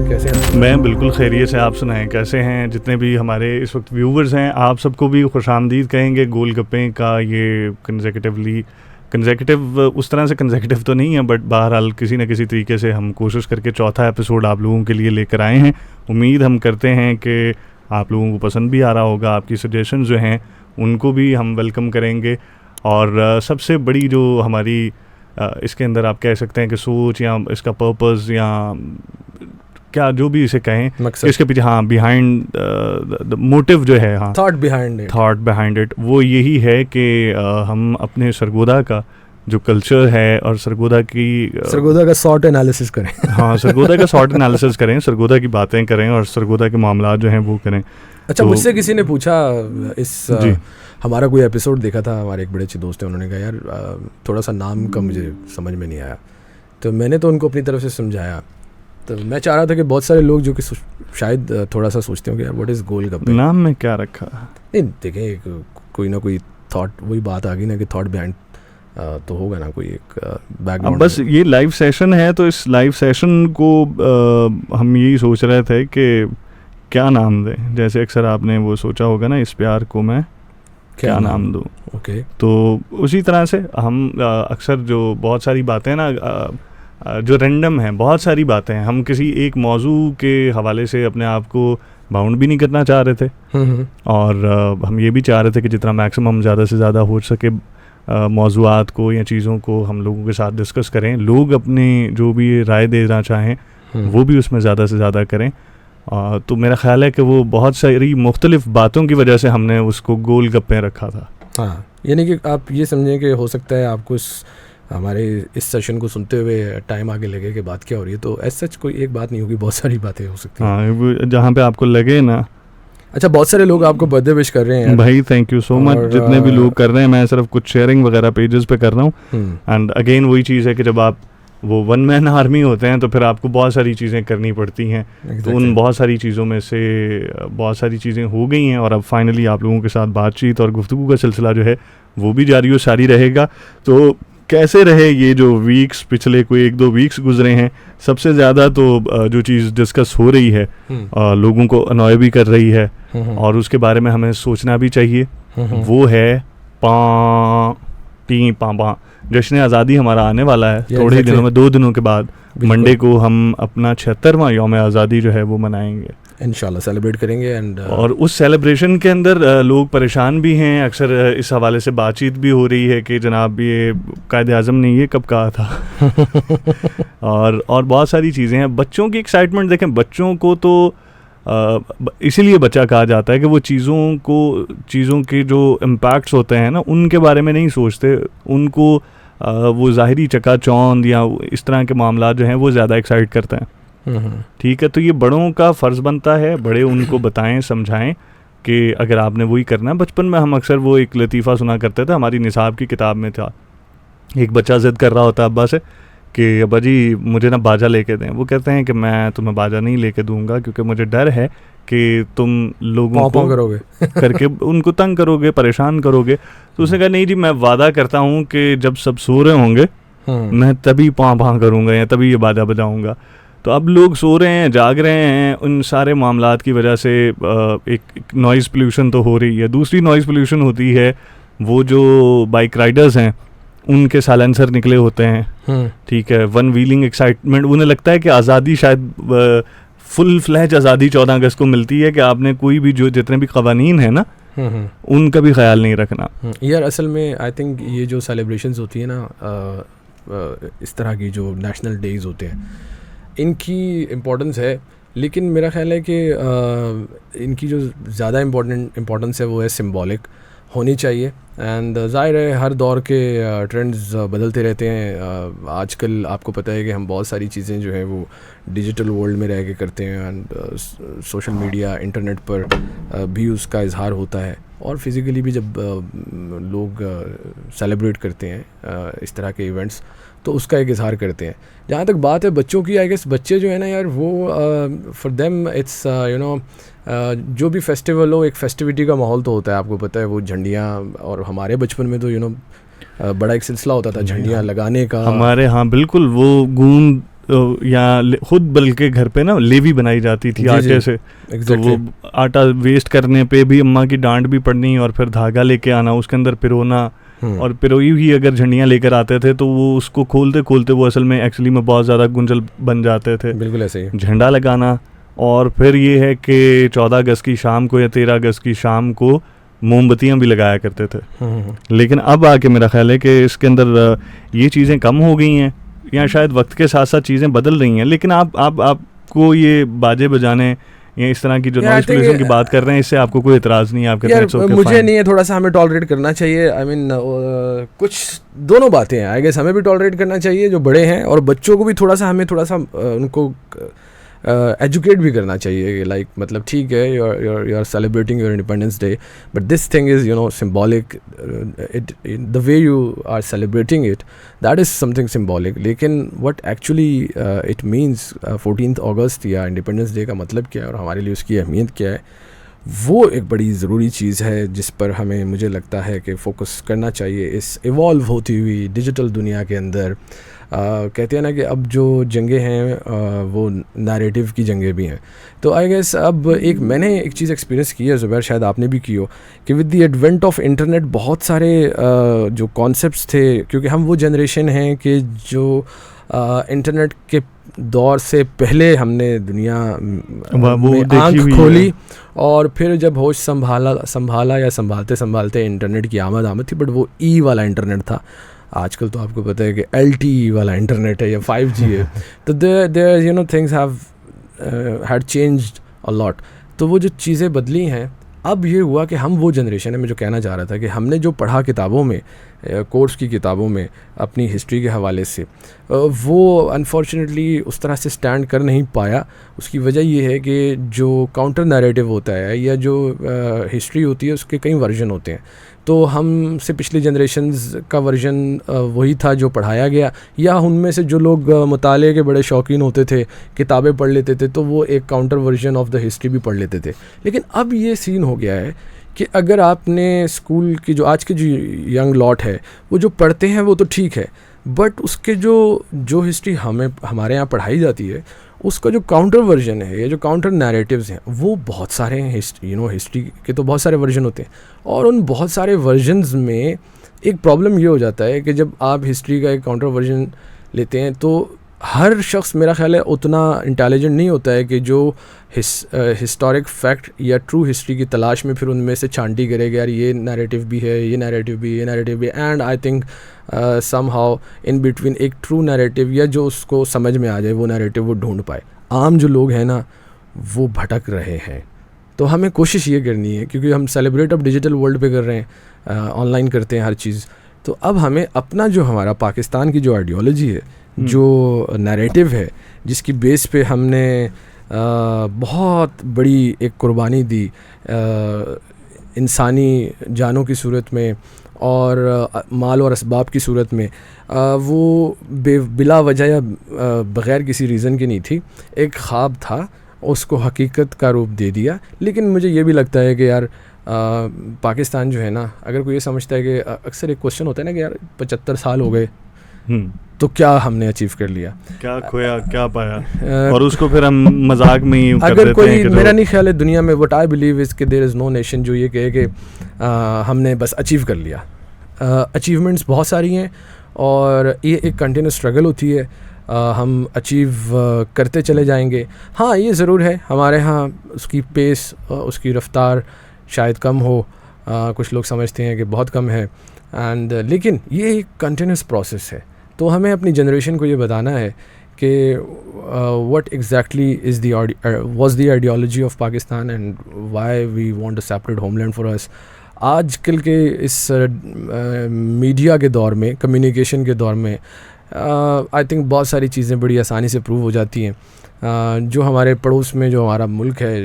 कैसे हैं? मैं बिल्कुल खैरियत से, आप सुनाएं कैसे हैं? जितने भी हमारे इस वक्त व्यूवर्स हैं, आप सबको भी खुशामदीद कहेंगे। गोलगप्पे का ये कंसेक्यूटिव उस तरह से कंसेक्यूटिव तो नहीं है, बट बहरहाल किसी न किसी तरीके से हम कोशिश करके चौथा एपिसोड आप लोगों के लिए लेकर आए हैं। उम्मीद हम करते हैं कि आप लोगों को पसंद भी आ रहा होगा। आपकी सजेशन जो हैं उनको भी हम वेलकम करेंगे। और सबसे बड़ी जो हमारी इसके अंदर आप कह सकते हैं कि सोच या इसका पर्पस या क्या जो भी इसे कहें, इसके पीछे बिहाइंड द मोटिव जो है, थॉट बिहाइंड इट, वो यही है कि हम अपने सरगोदा का जो कल्चर है और सरगोदा का शॉर्ट एनालिसिस करें। सरगोदा का शॉर्ट एनालिसिस करें, सरगोदा की बातें करें और सरगोदा के मामला जो हैं वो करें। अच्छा, मुझसे किसी ने पूछा हमारा कोई एपिसोड देखा था, हमारे एक बड़े अच्छे दोस्त हैं, उन्होंने कहा यार थोड़ा सा नाम का मुझे समझ में नहीं आया। तो मैंने तो उनको अपनी तरफ से समझाया। तो मैं चाह रहा था कि बहुत सारे लोग जो कि शायद थोड़ा सा सोचते हो कि यार व्हाट इज़ गोलगप्पे, नाम में क्या रखा। नहीं देखें, कोई ना कोई थॉट, वही बात आ गई ना कि थॉट बिहाइंड तो होगा ना कोई एक बैकग्राउंड। बस ये लाइव सेशन है, तो इस लाइव सेशन को हम यही सोच रहे थे कि क्या नाम दें। जैसे अक्सर आपने वो सोचा होगा ना, इस प्यार को मैं क्या नाम दूँ। ओके, तो उसी तरह से हम अक्सर जो बहुत सारी बातें ना जो रैंडम हैं, बहुत सारी बातें हैं, हम किसी एक मौजू के हवाले से अपने आप को बाउंड भी नहीं करना चाह रहे थे। और हम ये भी चाह रहे थे कि जितना मैक्सिमम ज़्यादा से ज़्यादा हो सके मौजूआत को या चीज़ों को हम लोगों के साथ डिस्कस करें। लोग अपने जो भी राय देना चाहें वो भी उसमें ज़्यादा से ज़्यादा करें। तो मेरा ख्याल है कि वो बहुत सारी मुख्तलिफ बातों की वजह से हमने उसको गोलगप्पे रखा था। हाँ, यानी कि आप ये समझें कि हो सकता है आपको हमारे इस सेशन को सुनते हुए टाइम आगे लगे कि बात क्या हो रही है, तो ऐसा कोई एक बात नहीं होगी, बहुत सारी बातें हो सकती हैं। हाँ, जहाँ पे आपको लगे ना। अच्छा, बहुत सारे लोग आपको बर्थडे विश कर रहे हैं भाई, थैंक यू सो मच। जितने भी लोग कर रहे हैं, मैं सिर्फ कुछ शेयरिंग वगैरह पेजेस पे कर रहा हूँ। एंड अगेन वही चीज़ है कि जब आप वो वन मैन आर्मी होते हैं तो फिर आपको बहुत सारी चीज़ें करनी पड़ती हैं। तो उन बहुत सारी चीज़ों में से बहुत सारी चीज़ें हो गई हैं और अब फाइनली आप लोगों के साथ बातचीत और गुफ्तगू का सिलसिला जो है वो भी जारी और सारी रहेगा। तो कैसे रहे ये जो वीक्स, पिछले कोई 1-2 वीक्स गुजरे हैं, सबसे ज़्यादा तो जो चीज़ डिस्कस हो रही है लोगों को अनॉय भी कर रही है और उसके बारे में हमें सोचना भी चाहिए, वो है पाँ जश्न आज़ादी हमारा आने वाला है थोड़े ही दिनों में। 2 दिनों के बाद मंडे को हम अपना 76वां यौम आज़ादी जो है वो मनाएंगे, इंशाल्लाह सेलिब्रेट करेंगे। एंड और उस सेलिब्रेशन के अंदर लोग परेशान भी हैं। अक्सर इस हवाले से बातचीत भी हो रही है कि जनाब ये कायद-ए-आज़म ने ये कब कहा था और बहुत सारी चीज़ें हैं। बच्चों की एक्साइटमेंट देखें, बच्चों को तो इसीलिए बच्चा कहा जाता है कि वो चीज़ों के जो इम्पैक्ट्स होते हैं ना उनके बारे में नहीं सोचते। उनको वो ज़ाहिरी चकाचौंध या इस तरह के मामला जो हैं वो ज़्यादा एक्साइट करते हैं। ठीक है, तो ये बड़ों का फ़र्ज़ बनता है, बड़े उनको बताएं, समझाएं कि अगर आपने वही करना है। बचपन में हम अक्सर वो एक लतीफ़ा सुना करते थे, हमारी निसाब की किताब में था। एक बच्चा ज़िद कर रहा होता अब्बा से कि अब्बा जी मुझे ना बाजा लेके दें। वो कहते हैं कि मैं तुम्हें बाजा नहीं लेके दूंगा क्योंकि मुझे डर है कि तुम लोगों को करोगे करके उनको तंग करोगे, परेशान करोगे। तो उसने कहा नहीं जी, मैं वादा करता हूँ कि जब सब सो रहे होंगे मैं तभी पाँ करूँगा या तभी ये बाजा बजाऊँगा। तो अब लोग सो रहे हैं, जाग रहे हैं, उन सारे मामलात की वजह से एक नॉइज़ पोल्यूशन तो हो रही है। दूसरी नॉइज़ पोल्यूशन होती है वो जो बाइक राइडर्स हैं उनके साइलेंसर निकले होते हैं। ठीक है, वन व्हीलिंग एक्साइटमेंट, उन्हें लगता है कि आज़ादी शायद फुल फ्लैज आज़ादी 14 अगस्त को मिलती है कि आपने कोई भी जो जितने भी कवानीन है ना उनका भी ख्याल नहीं रखना। यार असल में आई थिंक ये जो सेलिब्रेशंस होती है ना, इस तरह की जो नेशनल डेज़ होते हैं, इनकी इम्पोर्टेंस है, लेकिन मेरा ख्याल है कि इनकी जो ज़्यादा इम्पोर्टेंस है वो है सिंबॉलिक होनी चाहिए। एंड ज़ाहिर है हर दौर के ट्रेंड्स बदलते रहते हैं। आजकल आपको पता है कि हम बहुत सारी चीज़ें जो हैं वो डिजिटल वर्ल्ड में रह के करते हैं एंड सोशल मीडिया, इंटरनेट पर भी उसका इजहार होता है और फिज़िकली भी जब लोग सेलिब्रेट करते हैं इस तरह के इवेंट्स तो उसका एक इजहार करते हैं। जहाँ तक बात है बच्चों की, आई गेस बच्चे जो है ना यार वो फॉर देम इट्स जो भी फेस्टिवल हो, एक फेस्टिविटी का माहौल तो होता है, आपको पता है वो झंडियाँ, और हमारे बचपन में तो बड़ा एक सिलसिला होता था झंडियाँ लगाने का। हमारे यहाँ बिल्कुल वो गूंद या खुद बल्कि घर पे ना लेवी बनाई जाती थी आटे से। तो वो आटा वेस्ट करने पे भी अम्मा की डांट भी पड़नी, और फिर धागा लेके आना, उसके अंदर पिरोना, और पिरोई हुई अगर झंडियाँ लेकर आते थे तो वो उसको खोलते खोलते वो असल में एक्चुअली में बहुत ज़्यादा गुंजल बन जाते थे। बिल्कुल ऐसे ही झंडा लगाना। और फिर ये है कि 14 अगस्त की शाम को या 13 अगस्त की शाम को मोमबत्तियाँ भी लगाया करते थे। लेकिन अब आके मेरा ख्याल है कि इसके अंदर ये चीज़ें कम हो गई हैं, या शायद वक्त के साथ साथ चीज़ें बदल रही हैं। लेकिन आपको ये बाजे बजाने या इस तरह की जो नॉइज़ पोल्यूशन की बात कर रहे हैं, इससे आपको कोई इतराज़ नहीं है? आप कहते हैं मुझे नहीं है, थोड़ा सा हमें टॉलरेट करना चाहिए। आई मीन कुछ दोनों बातें हैं। आई गेस हमें भी टॉलरेट करना चाहिए जो बड़े हैं, और बच्चों को भी थोड़ा सा उनको एजुकेट भी करना चाहिए। लाइक मतलब ठीक है, you are celebrating your independence day, but this thing is symbolic. The way you are celebrating it, that is something symbolic. लेकिन व्हाट एक्चुअली इट मीन्स 14 अगस्त या इंडिपेंडेंस डे का मतलब क्या है और हमारे लिए उसकी अहमियत क्या है, वो एक बड़ी ज़रूरी चीज़ है जिस पर हमें, मुझे लगता है कि फ़ोकस करना चाहिए इस इवॉल्व होती हुई डिजिटल दुनिया के अंदर। कहते हैं ना कि अब जो जंगें हैं वो नैरेटिव की जंगें भी हैं। तो आई गेस अब मैंने एक चीज़ एक्सपीरियंस की है, ज़ुबैर शायद आपने भी की हो, कि with the advent of internet बहुत सारे जो कॉन्सेप्ट्स थे, क्योंकि हम वो जनरेशन हैं कि जो इंटरनेट के दौर से पहले हमने दुनिया में आँख खोली, और फिर जब होश संभाला या संभालते इंटरनेट की आमद थी, बट वो ई वाला इंटरनेट था। आजकल तो आपको पता है कि LTE वाला इंटरनेट है या 5G है। तो there things have had changed a lot. तो वो जो चीज़ें बदली हैं, अब ये हुआ कि हम वो जनरेशन है, मैं जो कहना चाह रहा था कि हमने जो पढ़ा किताबों में, कोर्स की किताबों में अपनी हिस्ट्री के हवाले से, वो अनफॉर्चुनेटली उस तरह से स्टैंड कर नहीं पाया। उसकी वजह ये है कि जो काउंटर नैरेटिव होता है या जो हिस्ट्री होती है उसके कई वर्जन होते हैं। तो हमसे पिछली जनरेशन्स का वर्जन वही था जो पढ़ाया गया, या उनमें से जो लोग मुताले के बड़े शौकीन होते थे, किताबें पढ़ लेते थे, तो वो एक counter version of the history भी पढ़ लेते थे। लेकिन अब ये सीन हो गया है कि अगर आपने स्कूल की जो आज के जो यंग लॉट है वो जो पढ़ते हैं वो तो ठीक है, बट उसके जो हिस्ट्री हमारे यहाँ पढ़ाई जाती है उसका जो काउंटर वर्जन है या जो काउंटर नैरेटिव्स हैं वो बहुत सारे हैं। हिस्ट्री के तो बहुत सारे वर्जन होते हैं, और उन बहुत सारे वर्जन्स में एक प्रॉब्लम ये हो जाता है कि जब आप हिस्ट्री का एक काउंटर वर्जन लेते हैं तो हर शख्स मेरा ख्याल है उतना इंटेलिजेंट नहीं होता है कि जो हिस्टोरिक फैक्ट या ट्रू हिस्ट्री की तलाश में फिर उनमें से छांटी करेगा, यार ये नैरेटिव भी है, ये नैरेटिव भी, ये नैरेटिव भी, and I think somehow in between एक ट्रू नैरेटिव या जो उसको समझ में आ जाए वो नैरेटिव वो ढूंढ पाए। आम जो लोग हैं ना वो भटक रहे हैं। तो हमें कोशिश ये करनी है, क्योंकि हम सेलिब्रेट अब डिजिटल वर्ल्ड पे कर रहे हैं, ऑनलाइन करते हैं हर चीज़, तो अब हमें अपना जो हमारा पाकिस्तान की जो आइडियोलॉजी है, जो नैरेटिव है, जिसकी बेस पे हमने बहुत बड़ी एक कुर्बानी दी इंसानी जानों की सूरत में और माल और असबाब की सूरत में, वो बिला वजह या बग़ैर किसी रीज़न की नहीं थी। एक ख्वाब था, उसको हकीकत का रूप दे दिया। लेकिन मुझे ये भी लगता है कि यार पाकिस्तान जो है ना, अगर कोई ये समझता है कि अक्सर एक क्वेश्चन होता है ना कि यार 75 साल हो गए तो क्या हमने अचीव कर लिया, क्या खोया, क्या पाया, और उसको फिर हम मजाक में ही कर अगर देते कोई हैं कि मेरा नहीं ख्याल है दुनिया में, व्हाट आई बिलीव इज़ कि देयर इज़ नो नेशन जो ये कहे कि हमने बस अचीव कर लिया। अचीवमेंट्स बहुत सारी हैं और ये एक कंटिन्यूस स्ट्रगल होती है। हम अचीव करते चले जाएंगे। हाँ, ये ज़रूर है हमारे यहाँ उसकी पेस, उसकी रफ्तार शायद कम हो, कुछ लोग समझते हैं कि बहुत कम है, एंड लेकिन ये एक कंटिन्यूस प्रोसेस है। तो हमें अपनी जनरेशन को ये बताना है कि what exactly is was the ideology of Pakistan and why we want a separate homeland for us. आजकल के इस मीडिया के दौर में, कम्युनिकेशन के दौर में, आई थिंक बहुत सारी चीज़ें बड़ी आसानी से प्रूव हो जाती हैं। जो हमारे पड़ोस में जो हमारा मुल्क है,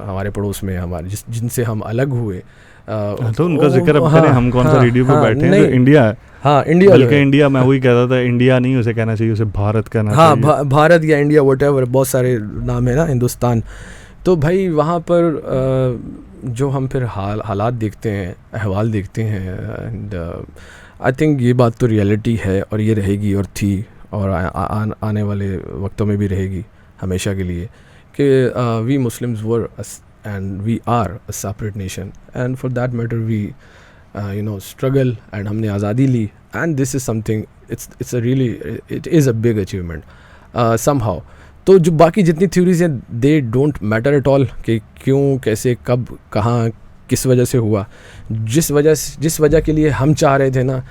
हमारे पड़ोस में हमारे जिनसे हम अलग हुए, तो उनका जिक्र अब करें। हम कौन सा रेडियो पे बैठे हैं, तो इंडिया है। हाँ, इंडिया, बल्कि इंडिया, मैं वही कहता था, इंडिया नहीं उसे कहना चाहिए, उसे भारत कहना चाहिए। हाँ, भारत या इंडिया, व्हाटएवर, बहुत सारे नाम है ना, हिंदुस्तान। तो भाई वहाँ पर जो हम फिर हालात देखते हैं, अहवाल देखते हैं, एंड आई थिंक ये बात तो रियलिटी है और ये रहेगी और थी और आने वाले वक्तों में भी रहेगी हमेशा के लिए कि we Muslims were and we are a separate nation and for that matter we struggle and हमने आज़ादी ली and this is something it's a really it is a big achievement somehow. तो जो बाकी जितनी थ्योरीज हैं they don't matter at all कि क्यों कैसे कब कहाँ किस वजह से हुआ. जिस वजह के लिए हम चाह रहे थे ना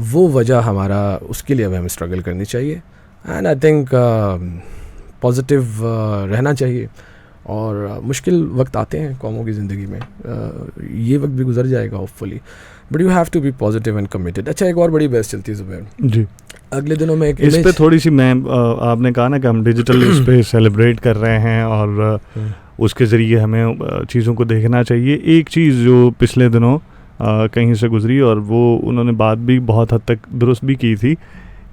वो वजह हमारा उसके लिए अब हमें स्ट्रगल करनी चाहिए. एंड आई थिंक पॉजिटिव रहना चाहिए. और मुश्किल वक्त आते हैं कौमों की ज़िंदगी में, ये वक्त भी गुजर जाएगा hopefully, but you have to be positive and committed. अच्छा एक और बड़ी बहस चलती है ज़ुबैर जी, अगले दिनों में एक इस पे थोड़ी सी मैं आपने कहा ना कि हम डिजिटल इस पे सेलिब्रेट कर रहे हैं और उसके ज़रिए हमें चीज़ों को देखना चाहिए. एक चीज़ जो पिछले दिनों कहीं से गुजरी और वो उन्होंने बात भी बहुत हद तक दुरुस्त भी की थी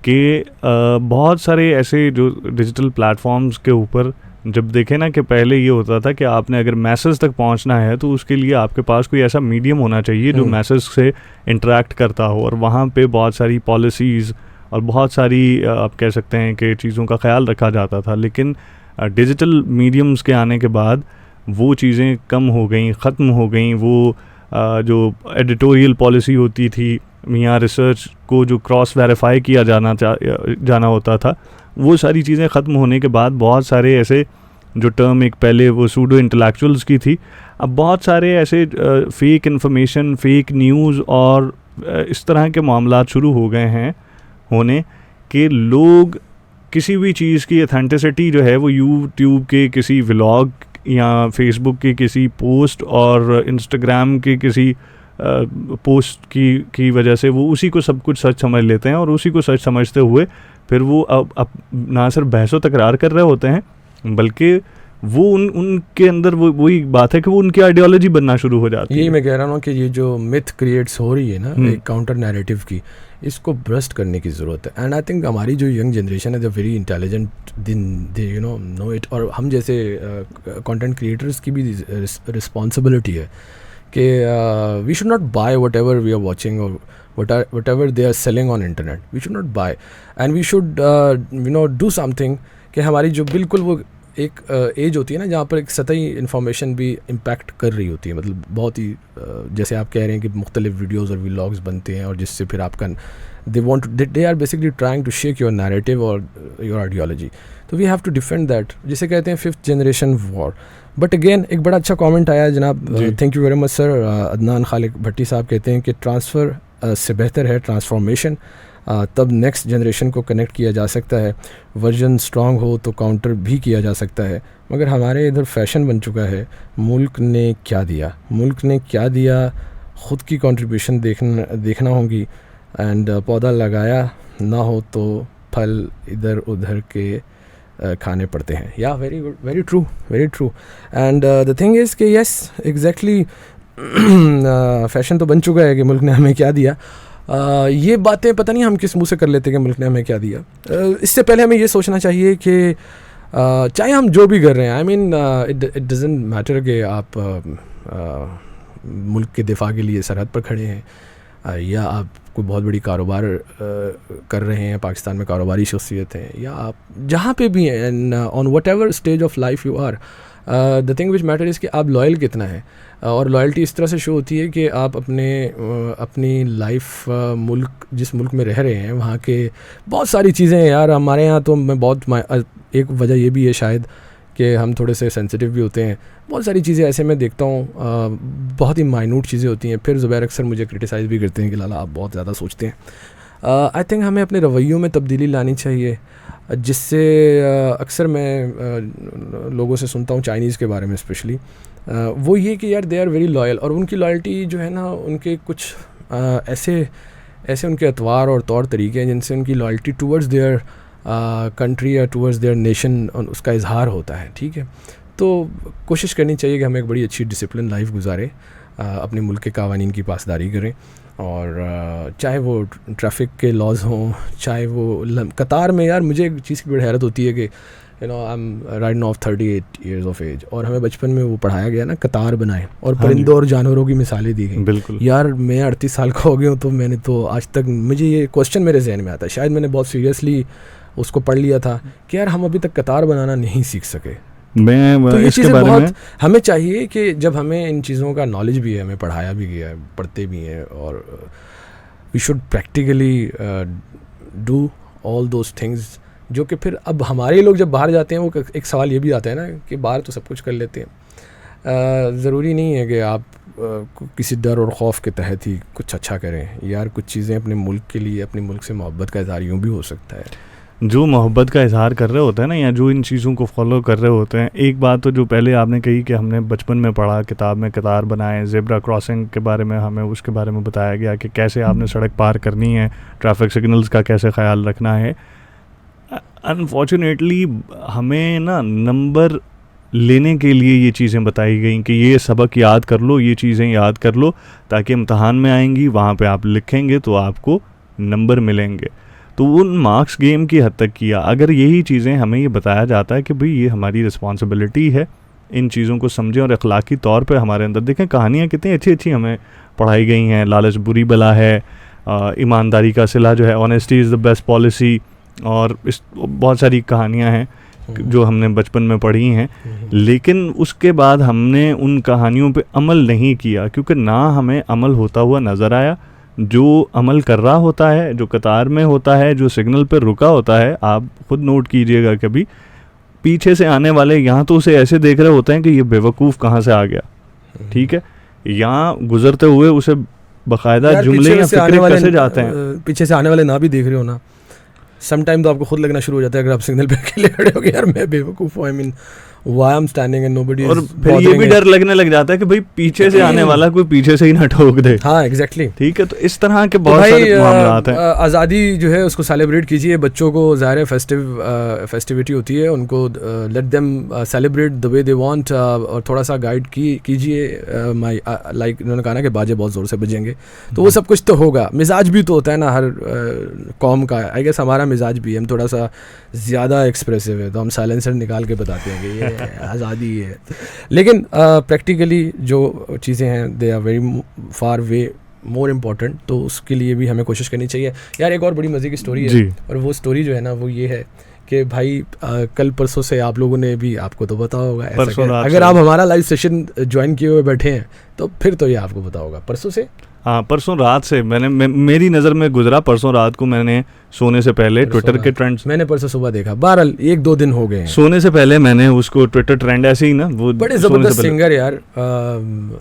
कि बहुत सारे ऐसे जो डिजिटल प्लेटफॉर्म्स के ऊपर जब देखें ना कि पहले ये होता था कि आपने अगर मैसेज तक पहुंचना है तो उसके लिए आपके पास कोई ऐसा मीडियम होना चाहिए जो मैसेज से इंटरेक्ट करता हो, और वहाँ पे बहुत सारी पॉलिसीज़ और बहुत सारी आप कह सकते हैं कि चीज़ों का ख्याल रखा जाता था. लेकिन डिजिटल मीडियम्स के आने के बाद वो चीज़ें कम हो गई, ख़त्म हो गई. वो जो एडिटोरियल पॉलिसी होती थी या रिसर्च को जो क्रॉस वेरीफाई किया जाना होता था, वो सारी चीज़ें ख़त्म होने के बाद बहुत सारे ऐसे जो टर्म एक पहले वो सूडो इंटेलेक्चुअल्स की थी, अब बहुत सारे ऐसे फेक इन्फॉर्मेशन, फेक न्यूज़ और इस तरह के मामलात शुरू हो गए हैं होने कि लोग किसी भी चीज़ की ऑथेंटिसिटी जो है वो यूट्यूब के किसी व्लॉग या फेसबुक के किसी पोस्ट और इंस्टाग्राम के किसी पोस्ट की वजह से वो उसी को सब कुछ सच समझ लेते हैं, और उसी को सच समझते हुए फिर वो अब ना सिर्फ बहसो तकरार कर रहे होते हैं बल्कि वो उनके अंदर वही बात है कि वो उनकी आइडियोलॉजी बनना शुरू हो जाती है. यही मैं कह रहा हूँ कि ये जो मिथ क्रिएट्स हो रही है ना एक काउंटर नैरेटिव की, इसको ब्रस्ट करने की ज़रूरत है. एंड आई थिंक हमारी जो यंग जनरेशन है, they very intelligent, they know it. और हम जैसे कंटेंट क्रिएटर्स की भी रिस्पॉन्सिबिलिटी है कि we should not buy whatever we are watching और whatever they are selling on internet. We should not buy and we should do something कि हमारी जो बिल्कुल वो एक एज होती है ना जहाँ पर एक सतही इन्फॉर्मेशन भी इम्पैक्ट कर रही होती है, मतलब बहुत ही जैसे आप कह रहे हैं कि मुख्तलिफ वीडियोज़ और व्लॉग्स बनते हैं और जिससे फिर आपका they are basically trying to shake your narrative और योर आइडियोलॉजी. तो we have to defend that, जिसे कहते हैं 5th generation war. But again एक बड़ा अच्छा कमेंट आया जनाब, thank you very much sir. Adnan Khaliq Bhatti साहब कहते हैं कि ट्रांसफ़र से बेहतर है ट्रांसफॉर्मेशन, तब नेक्स्ट जनरेशन को कनेक्ट किया जा सकता है. वर्जन स्ट्रॉन्ग हो तो काउंटर भी किया जा सकता है, मगर हमारे इधर फैशन बन चुका है. मुल्क ने क्या दिया, ख़ुद की कंट्रीब्यूशन देखना होगी. एंड पौधा लगाया ना हो तो फल इधर उधर के खाने पड़ते हैं. या very true. And the thing is कि यस एग्जैक्टली फैशन तो बन चुका है कि मुल्क ने हमें क्या दिया. ये बातें पता नहीं हम किस मुंह से कर लेते हैं कि मुल्क ने हमें क्या दिया. इससे पहले हमें ये सोचना चाहिए कि चाहे हम जो भी कर रहे हैं, I mean it doesn't matter कि आप मुल्क के दिफा के लिए सरहद पर खड़े हैं या आप कोई बहुत बड़ी कारोबार कर रहे हैं, पाकिस्तान में कारोबारी शख्सियत हैं, या आप जहाँ पे भी हैं, on whatever stage of life you are, the thing which matter is कि आप लॉयल कितना है. और लॉयल्टी इस तरह से शो होती है कि आप अपनी लाइफ जिस मुल्क में रह रहे हैं वहाँ के बहुत सारी चीज़ें हैं यार. हमारे यहाँ तो मैं एक वजह ये भी है शायद कि हम थोड़े से सेंसिटिव भी होते हैं. बहुत सारी चीज़ें ऐसे मैं देखता हूँ, बहुत ही माइन्यूट चीज़ें होती हैं. फिर ज़ुबैर अक्सर मुझे क्रिटिसाइज़ भी करते हैं कि लाला आप बहुत ज़्यादा सोचते हैं. आई थिंक हमें अपने रवैयों में तब्दीली लानी चाहिए, जिससे अक्सर मैं लोगों से सुनता हूँ चाइनीज़ के बारे में स्पेशली, वो ये कि यार दे आर वेरी लॉयल, और उनकी लॉयल्टी जो है ना, उनके कुछ ऐसे उनके अतवार और तौर तरीके हैं जिनसे उनकी लॉयल्टी टूवर्ड्स देयर कंट्री या टूवर्ड्स देयर नेशन उसका इजहार होता है. ठीक है, तो कोशिश करनी चाहिए कि हम एक बड़ी अच्छी डिसिप्लिन लाइफ गुजारें, अपने मुल्क के कावानीन की पासदारी करें और चाहे वो ट्रैफिक के लॉज हों, चाहे वो कतार में, यार मुझे एक चीज़ की बड़ी हैरत होती है कि you know I am right now 38 years of age, और हमें बचपन में वो पढ़ाया गया ना कतार बनाए और परिंदों और जानवरों की मिसालें दी गई। बिल्कुल यार मैं 38 साल का हो गया हूँ, तो मैंने तो आज तक, मुझे ये क्वेश्चन मेरे जहन में आता है, शायद मैंने बहुत सीरियसली उसको पढ़ लिया था कि यार हम अभी तक कतार बनाना नहीं सीख सके। मैं तो ये इसके चीज़ें बारे बहुत में हमें चाहिए कि जब हमें इन चीज़ों का नॉलेज भी है, हमें पढ़ाया भी गया है, पढ़ते भी हैं, और we should practically do all those things, जो कि फिर अब हमारे लोग जब बाहर जाते हैं, वो एक सवाल ये भी आता है ना कि बाहर तो सब कुछ कर लेते हैं, ज़रूरी नहीं है कि आप किसी डर और खौफ के तहत ही कुछ अच्छा करें। यार कुछ चीज़ें अपने मुल्क के लिए, अपने मुल्क से मोहब्बत का इज़हार यूँ भी हो सकता है। जो मोहब्बत का इजहार कर रहे होते हैं ना, या जो इन चीज़ों को फॉलो कर रहे होते हैं, एक बात तो जो पहले आपने कही कि हमने बचपन में पढ़ा किताब में, कतार बनाए, ज़ेब्रा क्रॉसिंग के बारे में हमें उसके बारे में बताया गया कि कैसे आपने सड़क पार करनी है, ट्रैफिक सिग्नल्स का कैसे ख्याल रखना है। अनफॉर्चुनेटली हमें ना नंबर लेने के लिए ये चीज़ें बताई गई कि ये सबक याद कर लो, ये चीज़ें याद कर लो, ताकि इम्तहान में आएंगी, वहाँ पे आप लिखेंगे तो आपको नंबर मिलेंगे। तो उन मार्क्स गेम की हद तक किया। अगर यही चीज़ें हमें ये बताया जाता है कि भाई ये हमारी रिस्पॉन्सिबिलिटी है, इन चीज़ों को समझें और अखलाकी तौर पे हमारे अंदर देखें, कहानियाँ कितनी अच्छी अच्छी हमें पढ़ाई गई हैं। लालच बुरी बला है, ईमानदारी का सिला जो है, honesty is the best policy, और इस बहुत सारी कहानियाँ हैं जो हमने बचपन में पढ़ी हैं। लेकिन उसके बाद हमने उन कहानियों पे अमल नहीं किया, क्योंकि ना हमें अमल होता हुआ नज़र आया। जो अमल कर रहा होता है, जो कतार में होता है, जो सिग्नल पर रुका होता है, आप खुद नोट कीजिएगा कभी, पीछे से आने वाले यहाँ तो उसे ऐसे देख रहे होते हैं कि ये बेवकूफ़ कहाँ से आ गया, ठीक है, यहाँ गुजरते हुए उसे बाकायदा जुमले या फिक्रे कैसे जाते हैं। पीछे से आने वाले ना भी देख रहे हो ना, सम टाइम तो आपको खुद लगना शुरू हो जाता है, अगर आप सिग्नल पे अकेले खड़े हो गए, यार मैं बेवकूफ़ हूँ, I mean why I am standing and nobody is, और फिर ये भी डर लगने लग जाता है कि भाई पीछे से आने वाला कोई पीछे से ही ना ठोक दे। हाँ एग्जैक्टली, ठीक है। तो इस तरह के बहुत सारे मामलात हैं। आज़ादी जो है उसको सेलिब्रेट कीजिए, बच्चों को ज़ाहिर है फेस्टिविटी होती है, उनको let them celebrate the way they want, और थोड़ा सा गाइड कीजिए। लाइक उन्होंने कहा ना कि बाजे बहुत ज़ोर से बजेंगे, तो वो सब कुछ तो होगा। मिजाज भी तो होता है ना हर कौम का, आई गेस हमारा मिजाज भी, हम थोड़ा सा ज़्यादा एक्सप्रेसिव है, तो हम साइलेंसर निकाल के बताते हैं कि ये आज़ादी है। लेकिन प्रैक्टिकली जो चीज़ें हैं they are very far way more important, तो उसके लिए भी हमें कोशिश करनी चाहिए। यार एक और बड़ी मज़े की स्टोरी है, और वो स्टोरी जो है ना वो ये है कि भाई कल परसों से आप लोगों ने भी, आपको तो पता होगा ऐसा, अगर आप हमारा लाइव सेशन ज्वाइन किए हुए बैठे हैं तो फिर तो ये आपको पता होगा परसों से। हाँ, परसों रात से मेरी नज़र में गुजरा, परसों रात को मैंने सोने से पहले ट्विटर के ट्रेंड्स, मैंने परसों सुबह देखा, बहरहाल 1-2 दिन हो गए हैं। सोने से पहले मैंने उसको ट्विटर ट्रेंड ऐसे ही ना, वो बड़े ज़बरदस्त सिंगर यार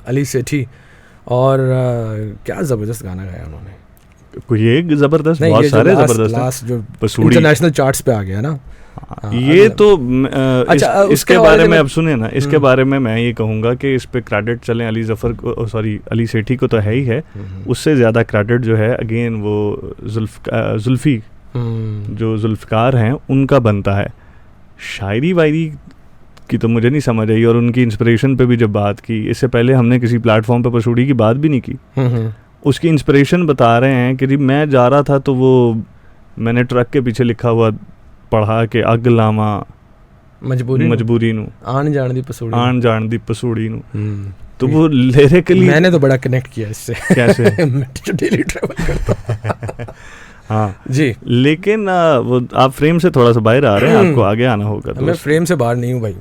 अली सेठी, और क्या ज़बरदस्त गाना गाया उन्होंने, कोई एक ज़बरदस्त, बहुत सारे ज़बरदस्त, जो इंटरनेशनल चार्ट्स पे आ गया ना। ये तो अच्छा, इसके बारे में अब सुने ना, इसके बारे में मैं ये कहूँगा कि इस पे क्रेडिट चले अली जफ़र को, सॉरी अली सेठी को तो है ही है, उससे ज़्यादा क्रेडिट जो है अगेन वो जुल्फ़ी जो जुल्फ़कार हैं उनका बनता है। शायरी वायरी की तो मुझे नहीं समझ आई, और उनकी इंस्पिरेशन पे भी जब बात की, इससे पहले हमने किसी प्लेटफॉर्म पे पसूड़ी की बात भी नहीं की। उसकी इंस्पिरेशन बता रहे हैं कि मैं जा रहा था तो वो मैंने ट्रक के पीछे लिखा हुआ पढ़ा के अग लावा मजबूरी नू आन जान दी पसूड़ी नू। तो वो लिरिकली मैंने तो बड़ा कनेक्ट किया इससे। कैसे? मैं तो डेली ट्रैवल करता हूं। हाँ जी, लेकिन वो आप फ्रेम से थोड़ा सा बाहर आ रहे हैं, आपको आगे आना होगा। मैं फ्रेम से बाहर नहीं हूँ भाई,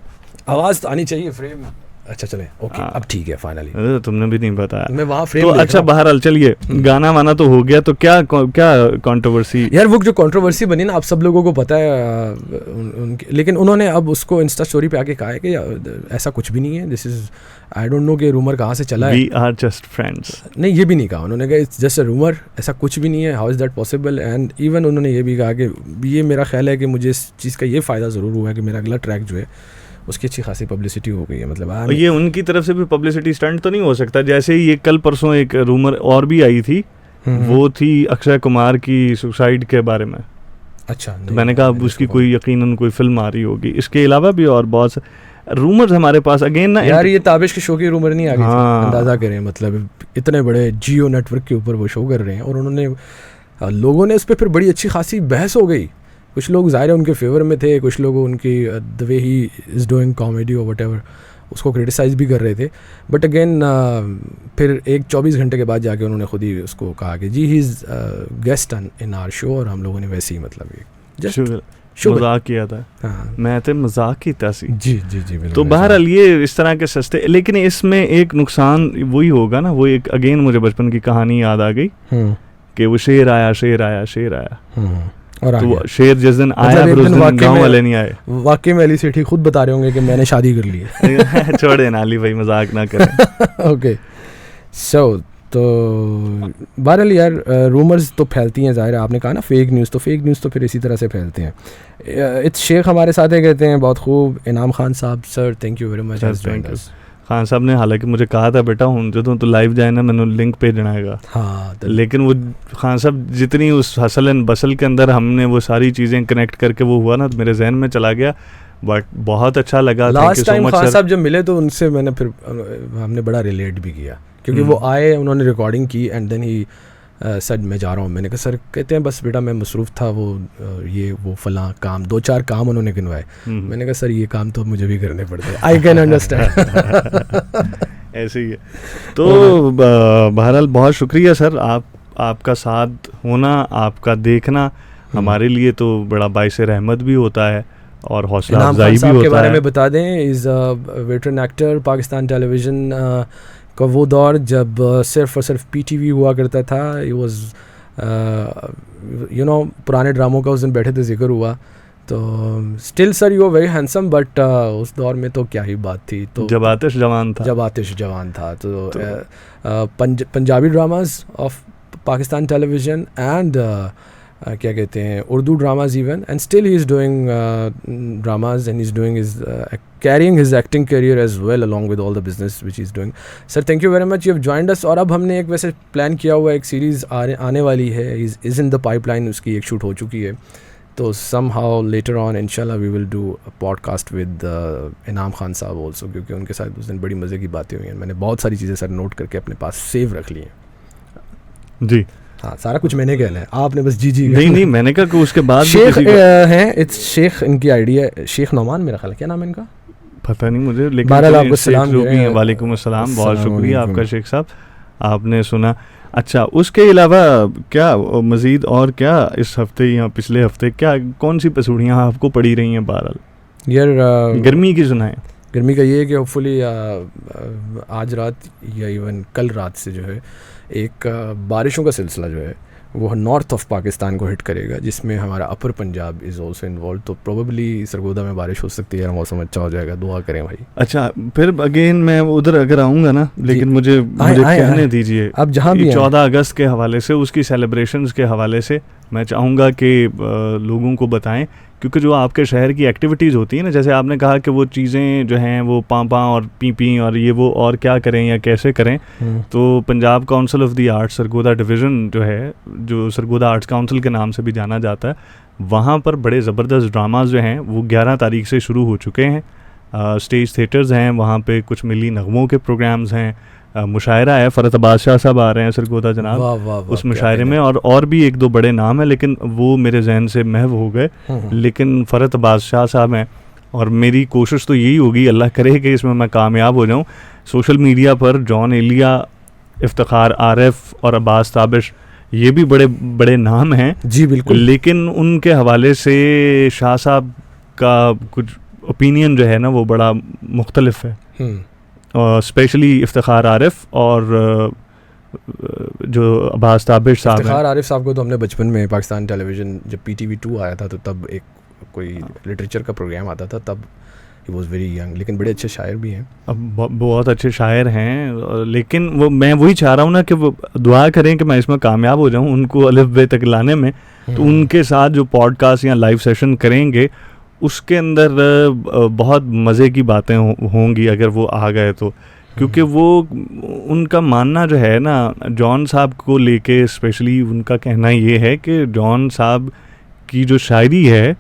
आवाज़ तो आनी चाहिए फ्रेम। अच्छा चले, ओके अब ठीक है फाइनली। तुमने भी नहीं बताया, मैं वहाँ फ्रेम तो अच्छा बहरहाल चलिए, गाना वाना तो हो गया, तो क्या कंट्रोवर्सी यार, वो जो कंट्रोवर्सी बनी ना, आप सब लोगों को पता है उनके, लेकिन उन्होंने अब उसको इंस्टा स्टोरी पे आके कहा है कि ऐसा कुछ भी नहीं है, this is I don't know कि रूमर कहाँ से चला है, वी आर जस्ट फ्रेंड्स। नहीं ये भी नहीं कहा उन्होंने, कहा इट्स जस्ट अ रूमर, ऐसा कुछ भी नहीं है, how is that possible. And even उन्होंने ये भी कहा कि ये मेरा ख्याल है कि मुझे इस चीज़ का ये फ़ायदा ज़रूर हुआ है कि मेरा अगला ट्रैक जो है उसकी अच्छी खासी पब्लिसिटी हो गई है। मतलब ये उनकी तरफ से भी पब्लिसिटी स्टंट तो नहीं हो सकता? जैसे ही ये कल परसों एक रूमर और भी आई थी, वो थी अक्षय कुमार की सुसाइड के बारे में। अच्छा, तो नहीं, मैंने कहा अब मैंने उसकी इसको- कोई यकीनन कोई फिल्म आ रही होगी। इसके अलावा भी और बहुत से रूमर्स हमारे पास अगेन ना यार ये ताबिश के शो की रूमर नहीं आ गई थी? हाँ। अंदाज़ा करें, मतलब इतने बड़े जियो नेटवर्क के ऊपर वो शो कर रहे हैं और उन्होंने लोगों ने उस पर फिर बड़ी अच्छी खासी बहस हो गई। कुछ लोग ज़ाहिर है उनके फेवर में थे, कुछ लोग उनकी the way he is doing comedy और वट एवर उसको क्रिटिसाइज़ भी कर रहे थे। बट अगेन फिर एक 24 घंटे के बाद जाके उन्होंने खुद ही उसको कहा कि जी he is guest in our show, और हम लोगों ने वैसे ही मतलब शुगर शुगर मजाक किया था। हाँ मैं तो मजाक की तासी। जी जी जी बिल्कुल। तो बहरहाल ये इस तरह के सस्ते, लेकिन इसमें एक नुकसान वही होगा ना, वो एक अगेन मुझे बचपन की कहानी याद आ गई कि वो शेर आया शेर आया शेर आया, और तो आगे वो शेर जिस दिन मतलब आया एक फिर उस दिन दिन वाकई गाँव में- वाले नहीं आए। वाकई में अली सेठी खुद बता रहे होंगे कि मैंने शादी कर ली है। छोड़े नाली भाई, मजाक ना करें। ओके सो तो बहरहाल यार रूमर्स तो फैलती हैं, ज़ाहिर है आपने कहा ना फेक न्यूज़, तो फेक न्यूज़ तो फिर इसी तरह से फैलते हैं। इट्स शेख हमारे साथ है, कहते हैं बहुत खूब। इनाम खान साहब sir thank you very much. Thank you. Khan साहब ने हालांकि मुझे कहा था बेटा हूँ जो तो लाइव जाए ना मैंने लिंक भेजना है, हाँ लेकिन वो खान साहब जितनी उस हसल एंड बसल के अंदर हमने वो सारी चीज़ें कनेक्ट करके वो हुआ ना, तो मेरे जहन में चला गया। बट बहुत अच्छा लगा। लास्ट टाइम खान साहब जब मिले तो उनसे मैंने फिर हमने बड़ा रिलेट भी किया, क्योंकि वो आए, उन्होंने रिकॉर्डिंग की एंड देन ही सर मैं जा रहा हूँ। मैंने कहा सर, कहते हैं बस बेटा मैं मसरूफ़ था, वो फलां काम 2-4 काम उन्होंने गिनवाए। मैंने कहा सर ये काम तो मुझे भी करने पड़ते हैं, आई कैन अंडरस्टैंड। ऐसे ही है। तो बहरहाल बहुत शुक्रिया सर, आपका साथ होना, आपका देखना हमारे लिए तो बड़ा बाइस रहमत भी होता है और हौसला अफजाई भी होता है। के बारे में बता दें, is veteran actor, Pakistan television का वो दौर जब सिर्फ और सिर्फ PTV हुआ करता था। ये वाज यू नो पुराने ड्रामों का उस दिन बैठे थे जिक्र हुआ, तो still sir you are very handsome, but उस दौर में तो क्या ही बात थी। तो जब आतिश जवान था तो Punjabi dramas of Pakistan television and क्या कहते हैं Urdu dramas even, and still he is doing dramas and he is doing his carrying his acting career as well along with all the business which is doing. Sir thank you very much, you have joined us. और अब हमने एक वैसे plan किया हुआ एक series आने वाली है, इज़ इन द पाइपलाइन, उसकी एक शूट हो चुकी है। तो somehow later on इंशाल्लाह we will do a podcast with इनाम खान साहब also, क्योंकि उनके साथ उस दिन बड़ी मज़े की बातें हुई हैं। मैंने बहुत सारी चीज़ें सर नोट करके अपने पास सेव रख ली हैं। जी हाँ, सारा कुछ मैंने कहना है, आपने बस जी नहीं मैंने कहा कि उसके बाद शेख हैं, इट्स शेख इनकी आईडी है, शेख नौमान मेरा ख्याल है, क्या नाम है इनका पता नहीं मुझे, लेकिन बहरहाल आपको सलाम जो भी है वालेकुम अस्सलाम, बहुत शुक्रिया आपका शेख साहब, आपने सुना। अच्छा, उसके अलावा क्या मज़ीद और क्या इस हफ्ते या पिछले हफ्ते क्या कौन सी पसूड़ियाँ आपको पड़ी रही हैं? बहरहाल यार गर्मी की सुनाएं। गर्मी का ये है कि होपफुली आज रात या इवन कल रात से जो है एक बारिशों का सिलसिला जो है वो नॉर्थ ऑफ पाकिस्तान को हिट करेगा, जिसमें हमारा अपर पंजाब इज़ ऑल्सो इन्वॉल्व। तो प्रोबेबली सरगोदा में बारिश हो सकती है, मौसम अच्छा हो जाएगा, दुआ करें भाई। अच्छा, फिर अगेन मैं उधर अगर आऊँगा ना, लेकिन मुझे कहने दीजिए, अब जहाँ भी 14 अगस्त के हवाले से, उसकी सेलिब्रेशंस के हवाले से मैं चाहूँगा कि लोगों को बताएं, क्योंकि जो आपके शहर की एक्टिविटीज़ होती हैं ना, जैसे आपने कहा कि वो चीज़ें जो हैं वो पाँ और पी और ये वो और क्या करें या कैसे करें, तो Punjab council of the arts Sargodha division जो है, जो सरगोदा आर्ट्स काउंसिल के नाम से भी जाना जाता है, वहाँ पर बड़े ज़बरदस्त ड्रामाज जो हैं वो 11 तारीख से शुरू हो चुके हैं। स्टेज थिएटर्स हैं, वहाँ पे कुछ मिली नगमों के प्रोग्राम्स हैं, मुशायरा है, फ़रत अब्बास शाह साहब आ रहे हैं सरगोदा जनाब, उस मुशायरे में, और भी 1-2 बड़े नाम हैं, लेकिन वो मेरे जहन से महव हो गए। लेकिन फ़रत अब्बास शाह साहब हैं, और मेरी कोशिश तो यही होगी, अल्लाह करे कि इसमें मैं कामयाब हो जाऊँ। सोशल मीडिया पर जॉन एलिया, इफ्तिखार आरिफ और अब्बास ताबिश, ये भी बड़े बड़े नाम हैं जी बिल्कुल, लेकिन उनके हवाले से शाह साहब का कुछ ओपिनियन जो है ना वो बड़ा मुख्तलिफ है, स्पेशली इफ्तिखार आरिफ और जो अब्बास ताबिश साहब हैं। इफ्तिखार आरिफ साहब को तो हमने बचपन में पाकिस्तान टेलीविज़न जब PTV 2 आया था, तो तब एक कोई लिटरेचर का प्रोग्राम आता था, तब ही वाज वेरी यंग, लेकिन बड़े अच्छे शायर भी हैं। अब बहुत अच्छे शायर हैं, लेकिन वो मैं वही चाह रहा हूँ ना कि वो दुआ करें कि मैं इसमें कामयाब हो जाऊँ, उनको अलिफ बे तक लाने में। तो उनके साथ जो पॉडकास्ट या लाइव सेशन करेंगे उसके अंदर बहुत मज़े की बातें होंगी अगर वो आ गए तो, क्योंकि वो उनका मानना जो है ना जॉन साहब को लेके, स्पेशली उनका कहना ये है कि जॉन साहब उनकी जो शायरी है,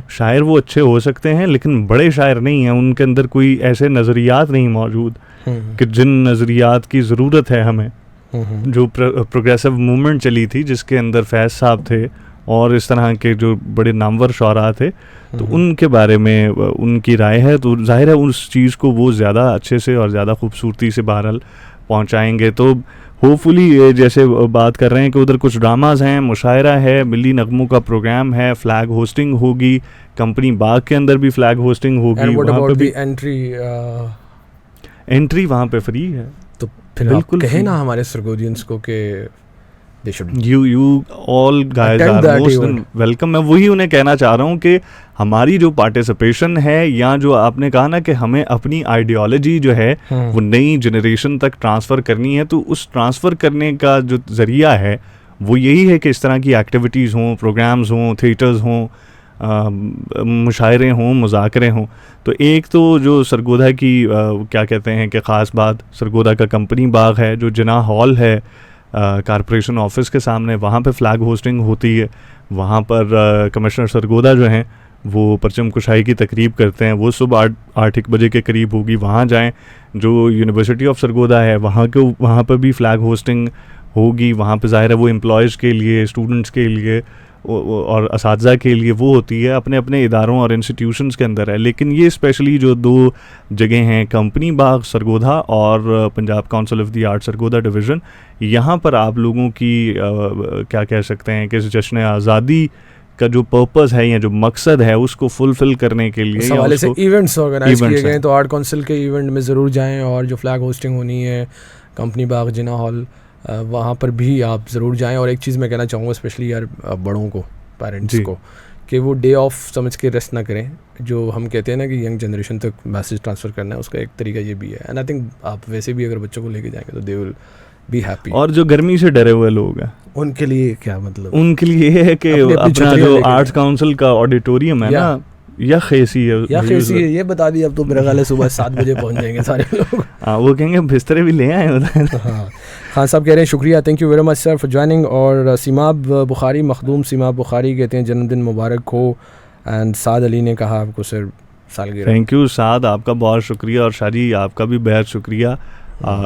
शायर वो अच्छे हो सकते हैं लेकिन बड़े शायर नहीं हैं, उनके अंदर कोई ऐसे नज़रियात नहीं मौजूद कि जिन नज़रियात की ज़रूरत है हमें। जो प्रोग्रेसिव मूवमेंट चली थी जिसके अंदर फैज़ साहब थे और इस तरह के जो बड़े नामवर शुअरा थे, तो उनके बारे में उनकी राय है, तो जाहिर है उस चीज़ को वो ज़्यादा अच्छे से और ज़्यादा खूबसूरती से बहरहाल पहुँचाएँगे। तो होपफुली ये जैसे बात कर रहे हैं कि उधर कुछ ड्रामाज हैं, मुशायरा है, मिली नगमों का प्रोग्राम है, फ्लैग होस्टिंग होगी, कंपनी बाग के अंदर भी फ्लैग होस्टिंग होगी, वहाँ पे भी एंट्री वहाँ पे फ्री है। तो फिर बिल्कुल कहे ना हमारे सरगोजियंस को कि you all guys are most welcome। मैं वही उन्हें कहना चाह रहा हूँ कि हमारी जो पार्टिसिपेशन है या जो आपने कहा ना कि हमें अपनी आइडियोलॉजी जो है वो नई जनरेशन तक ट्रांसफ़र करनी है, तो उस ट्रांसफ़र करने का जो ज़रिया है वो यही है कि इस तरह की एक्टिविटीज़ हों, प्रोग्राम्स हों, थिएटर्स हों, मुशायरे हों, मुज़ाकरे हों। तो एक तो जो सरगोधा की क्या कहते हैं कि ख़ास बात, सरगोधा का कंपनी बाग है जो जिना हॉल है कॉरपोरेशन ऑफिस के सामने, वहाँ पे फ्लैग होस्टिंग होती है। वहाँ पर कमिश्नर सरगोधा जो हैं वो परचम कुशाई की तकरीब करते हैं, वो सुबह 8-1 बजे के करीब होगी, वहाँ जाएं। जो यूनिवर्सिटी ऑफ सरगोधा है वहाँ पर भी फ्लैग होस्टिंग होगी। वहाँ पे ज़ाहिर है वो एम्प्लॉयज़ के लिए, स्टूडेंट्स के लिए और असातिज़ा के लिए वो होती है, अपने अपने इदारों और इंस्टीट्यूशंस के अंदर है। लेकिन ये स्पेशली जो 2 जगह हैं, कंपनी बाग सरगोधा और Punjab council of the art Sargodha division, यहाँ पर आप लोगों की क्या कह सकते हैं कि इस जश्न आज़ादी का जो पर्पस है या जो मकसद है उसको फुलफ़िल करने के लिए हवाले से इवेंट्स ऑर्गेनाइज किए गए हैं। तो आर्ट काउंसिल के इवेंट में ज़रूर जाएँ, और जो फ्लैग होस्टिंग होनी है कंपनी बाग जिना हॉल, वहाँ पर भी आप ज़रूर जाएं। और एक चीज़ मैं कहना चाहूँगा स्पेशली यार बड़ों को, पेरेंट्स को, कि वो डे ऑफ समझ के रेस्ट ना करें। जो हम कहते हैं ना कि यंग जनरेशन तक मैसेज ट्रांसफ़र करना है, उसका एक तरीका ये भी है। एंड आई थिंक आप वैसे भी अगर बच्चों को लेके जाएंगे तो दे विल बी हैप्पी। और जो गर्मी से डरे हुए लोग हैं उनके लिए क्या मतलब, उनके लिए है कि अपना जो आर्ट्स काउंसिल का ऑडिटोरियम है ना, या खेसी है, ये बता दिया। अब तो मेरा ख्याल है सुबह 7 बजे पहुंच जाएंगे सारे लोग। हाँ, वो कहेंगे बिस्तरे भी ले आए उधर। हाँ, खान साहब कह रहे हैं शुक्रिया, thank you very much sir for joining. और सीमाब बुखारी, मखदूम सीमाब बुखारी कहते हैं जन्मदिन मुबारक हो। एंड साद अली ने कहा आपको सर सालगिरह। थैंक यू साद, आपका बहुत शुक्रिया। और शादी आपका भी बेहद शुक्रिया।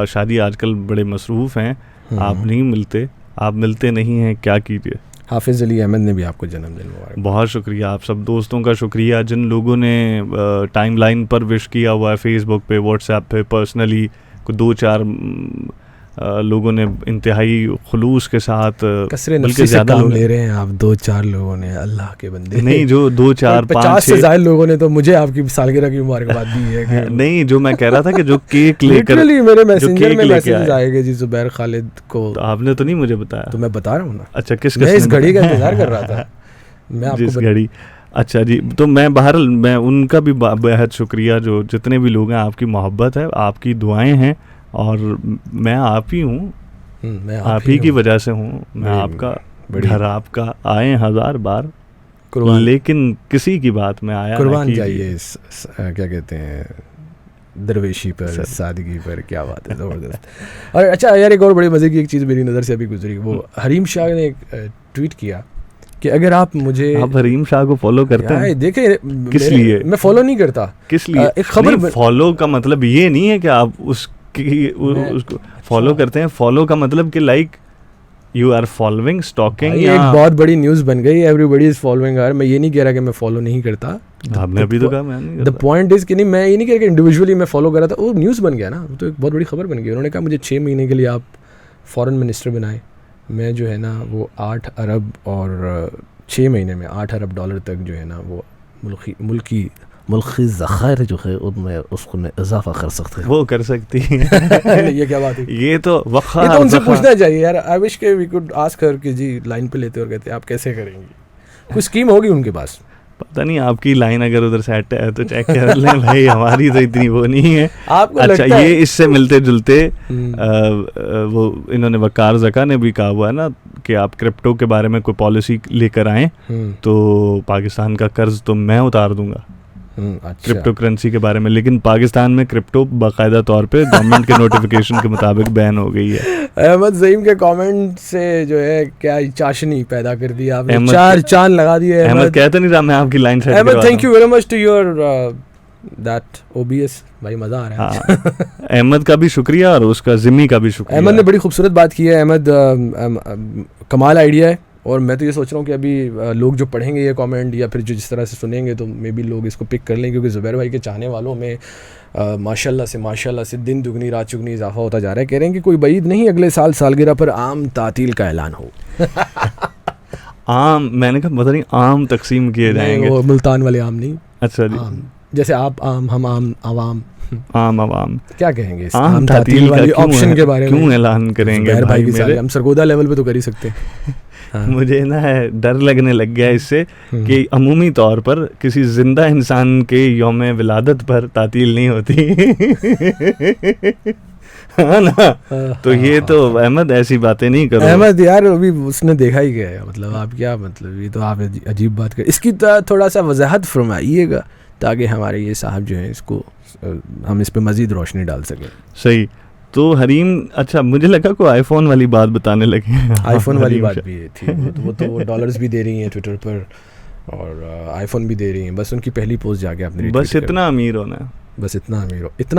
शादी आजकल बड़े मसरूफ़ हैं, आप नहीं मिलते, आप मिलते नहीं हैं, क्या कीजिए। हाफिज़ अली अहमद ने भी आपको जन्मदिन मुबारक। बहुत शुक्रिया, आप सब दोस्तों का शुक्रिया जिन लोगों ने टाइम लाइन पर विश किया हुआ है, फेसबुक पे, व्हाट्सएप पे, पर्सनली 2-4 लोगों ने इंतहाई खुलूस के साथ, बल्कि ज़्यादा लोग ले रहे हैं आप, 2-4 लोगों ने, अल्लाह के बंदे नहीं, जो 2-4-5 से ज़्यादा लोगों ने तो मुझे आपकी सालगिरह की मुबारकबाद दी है। नहीं, जो मैं कह रहा था कि जो केक लेकर मेरे मैसेंजर में मैसेज आएगा जी ज़ुबैर खालिद को, तो आपने तो नहीं मुझे बताया। तो मैं बता रहा हूँ ना। अच्छा, किस मैं इस घड़ी का इंतजार कर रहा था, मैं आपको घड़ी। अच्छा जी, तो मैं बहरहाल मैं उनका भी बेहद शुक्रिया, जो जितने भी लोग हैं, आपकी मोहब्बत है, आपकी दुआएं हैं, और मैं आप ही हूँ, मैं आप ही की वजह से हूँ। मैं आपका घर आपका आए 1000 बार, लेकिन किसी की बात में आया कुर्बान जाइए इस क्या कहते हैं दरवेशी पर, सादगी पर। क्या बात है, ज़बरदस्त। और अच्छा यार, एक और बड़ी मज़े की एक चीज़ मेरी नज़र से अभी गुजरी, वो हरीम शाह ने एक ट्वीट किया कि अगर आप हरीम शाह को फॉलो करते हैं? देखे, किस लिए? मैं फॉलो नहीं करता। किस लिए? एक खबर फॉलो का मतलब ये नहीं है कि आप उसको फॉलो करते हैं। फॉलो का मतलब कि like you are following, stalking. ये एक बहुत बड़ी न्यूज़ बन गई, एवरीबडी इज फॉलोइंग हर। मैं ये नहीं कह रहा कि मैं फॉलो नहीं करता, आपने अभी तो कहा मैं नहीं करता। द पॉइंट इज कि नहीं, मैं ये नहीं कह रहा कि इंडिविजुअली मैं फॉलो कर रहा था, वो न्यूज़ बन गया ना, वो तो एक बहुत बड़ी खबर बन गई। उन्होंने कहा मुझे 6 महीने के लिए आप फॉरेन मिनिस्टर बनाए, मैं जो है ना वो 8 अरब और 6 महीने में $8 अरब तक जो है ना वो मुल्की ज़ख़ायर जो है उनमें उसको में इजाफा कर सकते हैं। वो कर सकती है। ये क्या बात है? ये तो उनसे पूछना चाहिए यार। आई विश के वी कुड आस्क हर कि जी लाइन पे लेते और कहते आप कैसे करेंगी, कोई स्कीम होगी उनके पास। पता नहीं, आपकी लाइन अगर उधर सेट है तो चेक कर लें भाई, हमारी तो इतनी वो नहीं है। आपको अच्छा, ये इससे मिलते जुलते वो इन्होंने वकार ज़का ने भी कहा हुआ है ना कि आप क्रिप्टो के बारे में कोई पॉलिसी लेकर आएँ तो पाकिस्तान का कर्ज तो मैं उतार दूंगा। अच्छा। क्रिप्टो करेंसी के बारे में, लेकिन पाकिस्तान में क्रिप्टो बाकायदा तौर पे गवर्नमेंट के नोटिफिकेशन के मुताबिक बैन हो गई है। अहमद ज़हीम के कमेंट से जो है क्या चाशनी पैदा कर दी आपने, अहमद चार चांद लगा दिए। अहमद कहते नहीं रहा मैं आपकी line set Ahmed thank you very much to your that OBS, भाई मज़ा आ रहा है। हाँ, अहमद का भी शुक्रिया और उसका जिम्मी का भी शुक्रिया। अहमद ने बड़ी खूबसूरत बात की है। अहमद कमाल आइडिया है, और मैं तो ये सोच रहा हूँ कि अभी लोग जो पढ़ेंगे ये कमेंट या फिर जो जिस तरह से सुनेंगे तो मे बी लोग इसको पिक कर लें, क्योंकि ज़ुबैर भाई के चाहने वालों में माशाल्लाह से दिन दुगनी रात चुगनी इजाफा होता जा रहा है। कह रहे हैं कि कोई बईद नहीं अगले साल सालगिरह पर आम तातील का ऐलान हो। आम, मैंने कहा पता नहीं आम तकसीम किए जाएंगे। वो मुल्तान वाले आम नहीं। अच्छा जी। आम जैसे आप आम, हम आम, आवाम, आम आवाम क्या कहेंगे इस आम तातील वाली का ऑप्शन के बारे में? क्यों ऐलान करेंगे भाई भाई की मेरे? साले हम सरगोदा लेवल पे तो कर ही सकते हैं। हाँ। मुझे ना डर लगने लग गया इससे कि अमूमी तौर पर किसी जिंदा इंसान के यौम विलादत पर तातील नहीं होती। हाँ ना, तो ये तो अहमद ऐसी बातें नहीं करो। अहमद यार अभी उसने देखा ही क्या है, मतलब आप क्या, मतलब ये तो आप अजीब बात कर, इसकी थोड़ा सा वजाहत फरमाइएगा ताकि हमारे ये साहब जो हैं इसको हम इस पे मजीद रोशनी डाल सकें। सही। तो हरीम, अच्छा मुझे लगा कोई आईफोन वाली बात बताने लगे। आईफोन वाली बात भी थी, वो तो डॉलर्स भी दे रही हैं ट्विटर पर और आईफोन भी दे रही हैं। बस उनकी पहली पोस्ट जाके आपने बस इतना अमीर होना है, बस इतना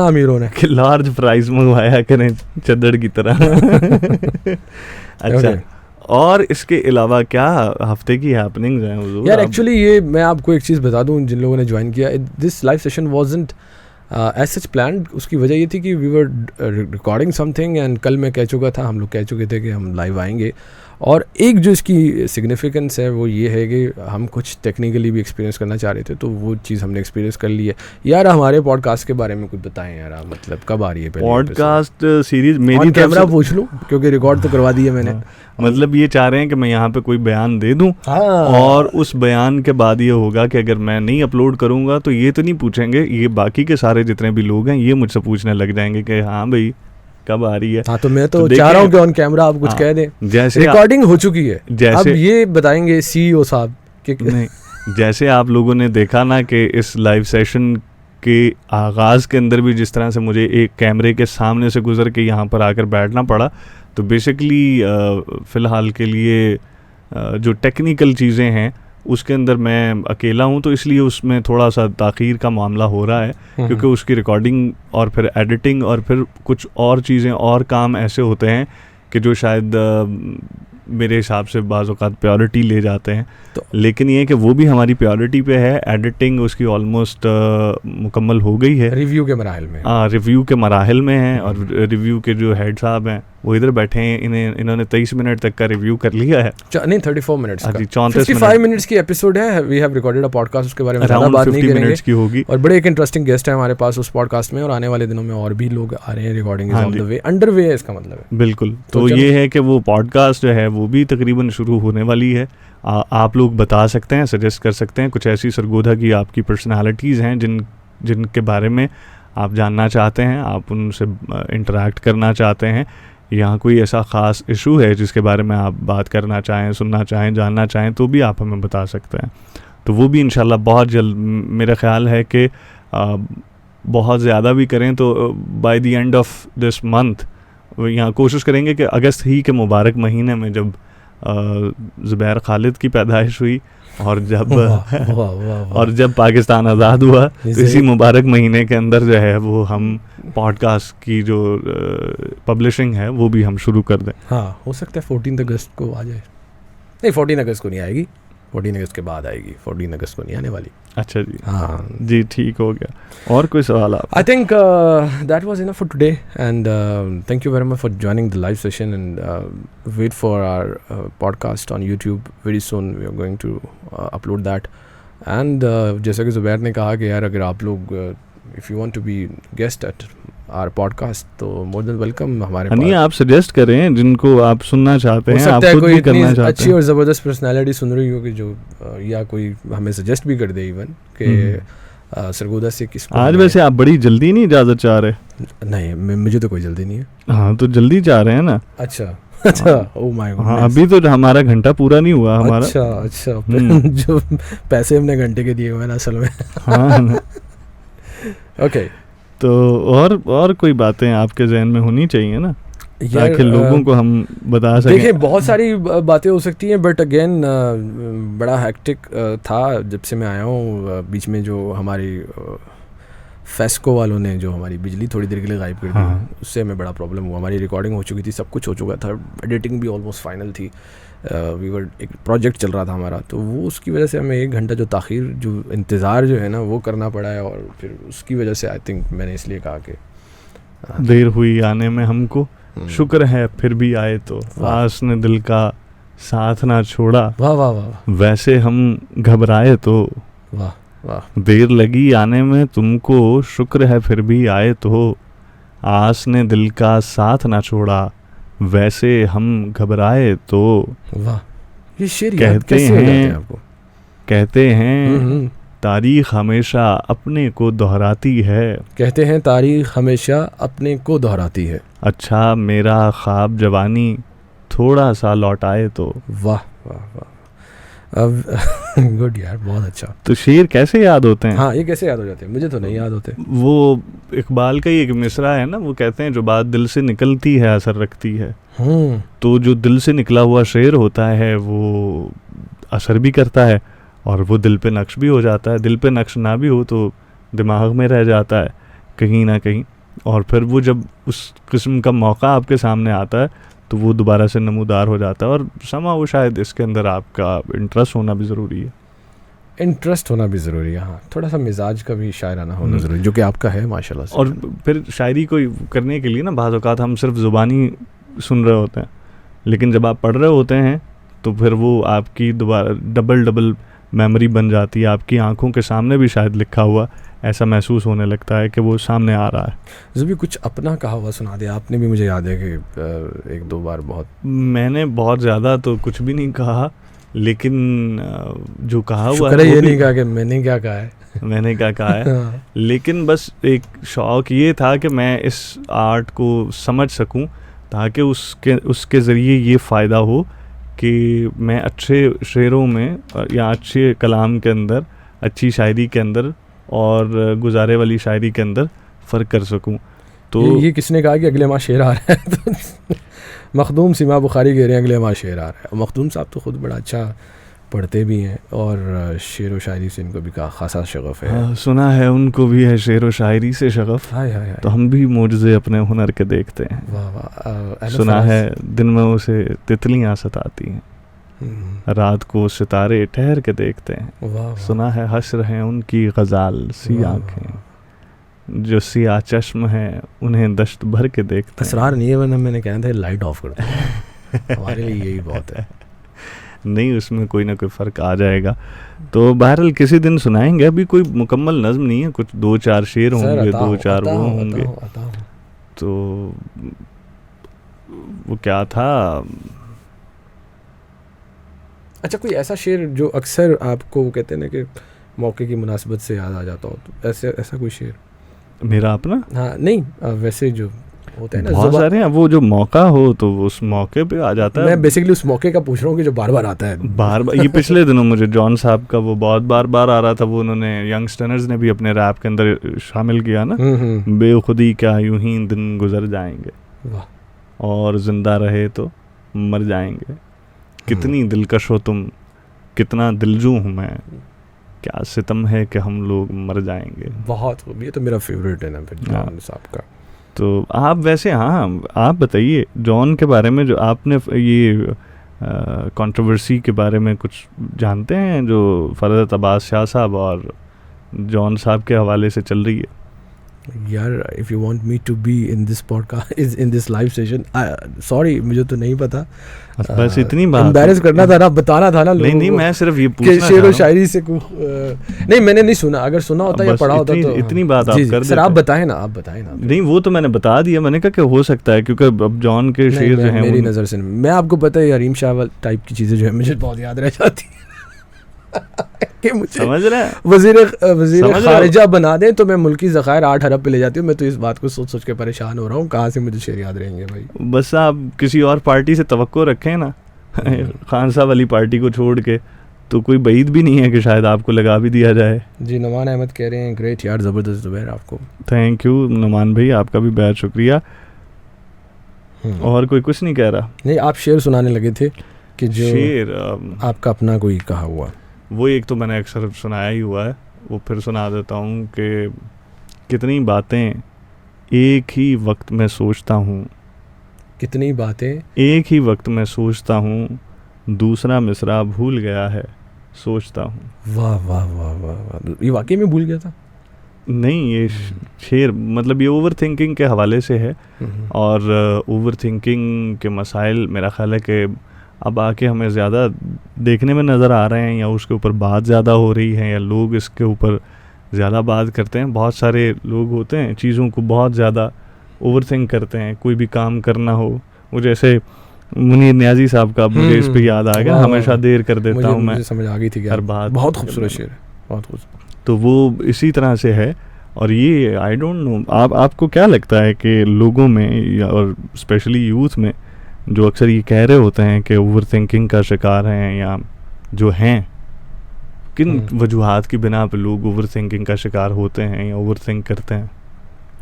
अमीर होना है कि लार्ज प्राइस मंगवाया करें चद्दर की तरह। अच्छा, और इसके अलावा क्या हफ्ते की हैपनिंग्स हैं हुजूर? यार एक्चुअली ये मैं आपको एक चीज़ बता दूं, जिन लोगों ने ज्वाइन किया, this live session wasn't as such planned. उसकी वजह ये थी कि we were recording something and कल मैं कह चुका था, हम लोग कह चुके थे कि हम लाइव आएंगे। और एक जो इसकी सिग्निफिकेंस है वो ये है कि हम कुछ टेक्निकली भी एक्सपीरियंस करना चाह रहे थे, तो वो चीज़ हमने एक्सपीरियंस कर ली है। यार हमारे पॉडकास्ट के बारे में कुछ बताएं यार, मतलब कब आ रही है पॉडकास्ट सीरीज? मेरी कैमरा पूछ लूँ क्योंकि रिकॉर्ड तो करवा दिया मैंने। मतलब ये चाह रहे हैं कि मैं यहाँ पे कोई बयान दे दूं। हाँ। और उस बयान के बाद ये होगा कि अगर मैं नहीं अपलोड करूँगा तो ये तो नहीं पूछेंगे, ये बाकी के सारे जितने भी लोग हैं ये मुझसे पूछने लग जाएंगे कि हाँ भाई कब आ रही है। हाँ, तो मैं तो चाह रहा हूँ कि ऑन कैमरा आप कुछ कह दें। जैसे रिकॉर्डिंग हो चुकी है, जैसे अब ये बताएंगे CEO साहब कि नहीं, जैसे आप लोगों ने देखा ना कि इस लाइव सेशन के आगाज़ के अंदर भी जिस तरह से मुझे एक कैमरे के सामने से गुजर के यहाँ पर आकर बैठना पड़ा, तो बेसिकली फ़िलहाल के लिए जो टेक्निकल चीज़ें हैं उसके अंदर मैं अकेला हूँ, तो इसलिए उसमें थोड़ा सा ताख़ीर का मामला हो रहा है, क्योंकि उसकी रिकॉर्डिंग और फिर एडिटिंग और फिर कुछ और चीज़ें और काम ऐसे होते हैं कि जो शायद मेरे हिसाब से बाज़ औक़ात प्रायोरिटी ले जाते हैं। तो लेकिन ये कि वो भी हमारी प्रायोरिटी पे है। एडिटिंग उसकी ऑलमोस्ट मुकम्मल हो गई है, रिव्यू के मराहिल में। रिव्यू के मराहिल में हैं, और रिव्यू के जो हेड साहब हैं वो इधर बैठे हैं, इन्होंने 23 मिनट तक का रिव्यू कर लिया है। नहीं 34 मिनट्स का, 55 मिनट्स की एपिसोड है। We have recorded a podcast, उसके बारे में ज़्यादा बात नहीं करेंगे, मिनट्स की होगी। और बड़े एक इंटरेस्टिंग गेस्ट है हमारे पास उस पॉडकास्ट में, और आने वाले दिनों में और भी लोग आ रहे हैं। Recording is on the way, under way है इसका मतलब है। बिल्कुल। तो ये है कि वो पॉडकास्ट जो है वो भी तकरीबन शुरू होने वाली है। आप लोग बता सकते हैं, सजेस्ट कर सकते हैं कुछ ऐसी सरगोधा की आपकी पर्सनालिटीज़ हैं जिनके बारे में आप जानना चाहते हैं, आप उनसे इंटरेक्ट करना चाहते हैं, यहाँ कोई ऐसा ख़ास इशू है जिसके बारे में आप बात करना चाहें, सुनना चाहें, जानना चाहें, तो भी आप हमें बता सकते हैं। तो वो भी इंशाल्लाह बहुत जल्द, मेरा ख़्याल है कि बहुत ज़्यादा भी करें तो by the end of this month यहाँ कोशिश करेंगे कि अगस्त ही के मुबारक महीने में जब ज़ुबैर खालिद की पैदाइश हुई और जब पाकिस्तान आज़ाद हुआ, तो इसी मुबारक महीने के अंदर जो है वो हम पॉडकास्ट की जो पब्लिशिंग है वो भी हम शुरू कर दें। हाँ, हो सकता है 14 अगस्त को आ जाए। नहीं, 14 अगस्त को नहीं आएगी, 14 अगस्त के बाद आएगी, 14 अगस्त को नहीं आने वाली। अच्छा जी, हाँ जी, ठीक हो गया। और कोई सवाल आप? I think that was enough for today and thank you very much for joining the live session and wait for our podcast on YouTube very soon. We are going to upload that and जैसा कि ज़ुबैर ने कहा कि यार अगर आप लोग if you want to be guest at our podcast तो मोर देन वेलकम। हमारे पास आप सजेस्ट करें जिनको आप सुनना चाहते हैं, आप खुद कोई भी करना चाहते हैं। अच्छी और ज़बरदस्त पर्सनालिटी सुन रही हो कि जो या कोई हमें सजेस्ट भी कर दे इवन कि सरगोधा से किस। आज वैसे आप बड़ी जल्दी नहीं इजाज़त चाह रहे? नहीं, मुझे तो कोई जल्दी नहीं है। हाँ, तो जल्दी चाह रहे हैं ना। अच्छा अच्छा, ओह माय गॉड। हाँ, अभी तो हमारा घंटा पूरा नहीं हुआ हमारा। अच्छा जो पैसे हमने घंटे के दिए हुए हैं ना असल में। हाँ ना। ओके तो और कोई बातें आपके जहन में होनी चाहिए ना, यार, ताकि लोगों को हम बता सकें। देखिए बहुत सारी बातें हो सकती हैं, बट अगेन बड़ा हैक्टिक था जब से मैं आया हूँ। बीच में जो हमारी फेस्को वालों ने जो हमारी बिजली थोड़ी देर के लिए गायब कर दी, हाँ। उससे हमें बड़ा प्रॉब्लम हुआ। हमारी रिकॉर्डिंग हो चुकी थी, सब कुछ हो चुका था, एडिटिंग भी ऑलमोस्ट फाइनल थी, एक प्रोजेक्ट चल रहा था हमारा, तो वो उसकी वजह से हमें 1 घंटा जो ताख़ीर, जो इंतज़ार जो है ना, वो करना पड़ा है। और फिर उसकी वजह से आई थिंक मैंने इसलिए कहा कि देर हुई आने में हमको, शुक्र है फिर भी आए तो, आस ने दिल का साथ ना छोड़ा, वाह वाह वाह वैसे हम घबराए तो, वाह वाह। देर लगी आने में तुमको, शुक्र है फिर भी आए तो, आस ने दिल का साथ ना छोड़ा, वैसे हम घबराए तो। वाह, ये शेर याद कैसे हो जाते हैं आपको? कहते हैं तारीख हमेशा अपने को दोहराती है, कहते हैं तारीख हमेशा अपने को दोहराती है। अच्छा मेरा ख्वाब जवानी थोड़ा सा लौटाए तो। वाह वाह वाह, अब गुड यार, बहुत अच्छा। तो शेर कैसे याद होते हैं? हाँ, ये कैसे याद हो जाते हैं? मुझे तो नहीं याद होते। वो इकबाल का ही एक मिसरा है ना, वो कहते हैं जो बात दिल से निकलती है असर रखती है। तो जो दिल से निकला हुआ शेर होता है वो असर भी करता है और वो दिल पे नक्श भी हो जाता है। दिल पे नक्श ना भी हो तो दिमाग में रह जाता है कहीं ना कहीं, और फिर वो जब उस किस्म का मौका आपके सामने आता है तो वो दोबारा से नमूदार हो जाता है। और समा वो शायद इसके अंदर आपका इंटरेस्ट होना भी ज़रूरी है। इंटरेस्ट होना भी ज़रूरी है, हाँ, थोड़ा सा मिजाज का भी शायराना होना ज़रूरी, जो कि आपका है माशाल्लाह से। और फिर शायरी को करने के लिए ना बाज़ औक़ात हम सिर्फ ज़ुबानी सुन रहे होते हैं, लेकिन जब आप पढ़ रहे होते हैं तो फिर वो आपकी दोबारा डबल मेमोरी बन जाती है। आपकी आंखों के सामने भी शायद लिखा हुआ ऐसा महसूस होने लगता है कि वो सामने आ रहा है। जो भी कुछ अपना कहा हुआ सुना दे आपने भी, मुझे याद है कि 1-2 बार बहुत। मैंने बहुत ज़्यादा तो कुछ भी नहीं कहा, लेकिन जो कहा हुआ है ये नहीं कहा कि मैंने क्या कहा है मैंने क्या कहा है लेकिन बस एक शौक़ ये था कि मैं इस आर्ट को समझ सकूं, ताकि उसके ज़रिए ये फ़ायदा हो कि मैं अच्छे शेरों में या अच्छे कलाम के अंदर, अच्छी शायरी के अंदर और गुजारे वाली शायरी के अंदर फ़र्क कर सकूं। तो ये किसने कहा कि अगले माह शेर आ रहा है? तो मखदूम सिमा बुखारी कह रहे हैं अगले माह शेर आ रहा है। मखदूम साहब तो ख़ुद बड़ा अच्छा पढ़ते भी हैं और शेर व शायरी से इनको भी खासा शगफ़ है। हाँ, सुना है उनको भी है शेर व शायरी से शगफ़। हाय तो हम भी मोजज़े अपने हुनर के देखते हैं। वाह वाह। सुना है दिन में उसे तितलियाँ सताती हैं, रात को सितारे ठहर के देखते हैं। सुना है हश्र हैं उनकी गज़ाल सी आँखें, जो सिया चश्म है उन्हें दश्त भर के देखते हैं। असरार नहीं है, वरना मैंने कहना था लाइट ऑफ कर दो। हमारे लिए यही बहुत है। नहीं, उसमें कोई ना कोई फ़र्क आ जाएगा। तो बहरहाल किसी दिन सुनाएंगे, अभी कोई मुकम्मल नज़्म नहीं है, कुछ 2-4 शेर होंगे, 2-4 वो होंगे। तो वो क्या था, अच्छा कोई ऐसा शेर जो अक्सर आपको कहते हैं ना कि मौके की मुनासिबत से याद आ जाता हो, तो ऐसा कोई शेर? मेरा अपना? हाँ नहीं, वैसे जो होता है ना बहुत सारे हैं, वो जो मौका हो तो उस मौके पे आ जाता है। मैं बेसिकली उस मौके का पूछ रहा हूँ कि जो बार बार आता है। बार ये पिछले दिनों मुझे जॉन साहब का वो बहुत बार आ रहा था, वो उन्होंने यंगस्टर्स ने भी अपने रैप के अंदर शामिल किया ना, बेखुदी क्या यूं ही दिन गुजर जाएंगे, और जिंदा रहे तो मर जाएंगे, कितनी दिलकश हो तुम, कितना दिलजू हूँ मैं, क्या सितम है कि हम लोग मर जाएंगे। बहुत, ये तो मेरा फेवरेट है ना फिर जॉन साहब का। तो आप वैसे, हाँ आप बताइए जॉन के बारे में, जो आपने ये कंट्रोवर्सी के बारे में कुछ जानते हैं जो फरहत अब्बास शाह साहब और जॉन साहब के हवाले से चल रही है? यार if you want me to be in this podcast, is in this live session, sorry मुझे तो नहीं पता। बस इतनी बात, एम्बैरेस करना था ना, बताना था ना। नहीं मैं सिर्फ ये पूछना कि शेर व शायरी से नहीं, मैंने नहीं सुना, अगर सुना होता या पढ़ा होता तो इतनी बात आप कर देते। सर आप बताएं ना, नहीं वो तो मैंने बता दिया, मैंने कहा कि हो सकता है, क्योंकि अब जॉन के शेर जो हैं मेरी नज़र से, मैं आपको पता है हरीम शाह टाइप की चीज़ें जो है मुझे बहुत याद रह जाती है। कि मुझे समझ रहे हैं, वजीर खारिजा बना दें तो मैं मुल्की ज़खायर 8 अरब पे ले जाती हूँ। मैं तो इस बात को सोच सोच के परेशान हो रहा हूँ, कहाँ से मुझे शेर याद रहेंगे भाई। बस आप किसी और पार्टी से तवक्को रखें ना खान साहब वाली पार्टी को छोड़ के, तो कोई बईद भी नहीं है कि शायद आपको लगा भी दिया जाए। जी नुमान अहमद कह रहे हैं ग्रेट यार, ज़बरदस्त ज़ुबैर आपको। थैंक यू नुमान भाई, आपका भी बहुत शुक्रिया। और कोई कुछ नहीं कह रहा? नहीं, आप शेर सुनाने लगे थे कि जो शेर आपका अपना कोई कहा हुआ। वो एक तो मैंने अक्सर सुनाया ही हुआ है, वो फिर सुना देता हूँ कि कितनी बातें एक ही वक्त में सोचता हूँ, कितनी बातें एक ही वक्त में सोचता हूँ, दूसरा मिसरा भूल गया है सोचता हूँ। वाह वाह वाह वाह वाह, ये वाकई में भूल गया था। नहीं, ये शेर मतलब ये ओवर थिंकिंग के हवाले से है, और ओवर थिंकिंग के मसाइल मेरा ख्याल है कि अब आके हमें ज़्यादा देखने में नज़र आ रहे हैं, या उसके ऊपर बात ज़्यादा हो रही है, या लोग इसके ऊपर ज़्यादा बात करते हैं। बहुत सारे लोग होते हैं चीज़ों को बहुत ज़्यादा ओवर थिंक करते हैं, कोई भी काम करना हो। वो जैसे मुनीर न्याजी साहब का मुझे इस पे याद आ गया, हमेशा देर कर देता हूँ मैं, समझ आ गई थी हर बात। बहुत खूबसूरत शेर है, बहुत खूबसूरत। तो वो इसी तरह से है। और ये आई डोंट नो, आपको क्या लगता है कि लोगों में और स्पेशली यूथ में जो अक्सर ये कह रहे होते हैं कि ओवर थिंकिंग का शिकार हैं, या जो हैं, किन वजूहात की बिना पे लोग ओवर थिंकिंग का शिकार होते हैं या ओवर थिंक करते हैं?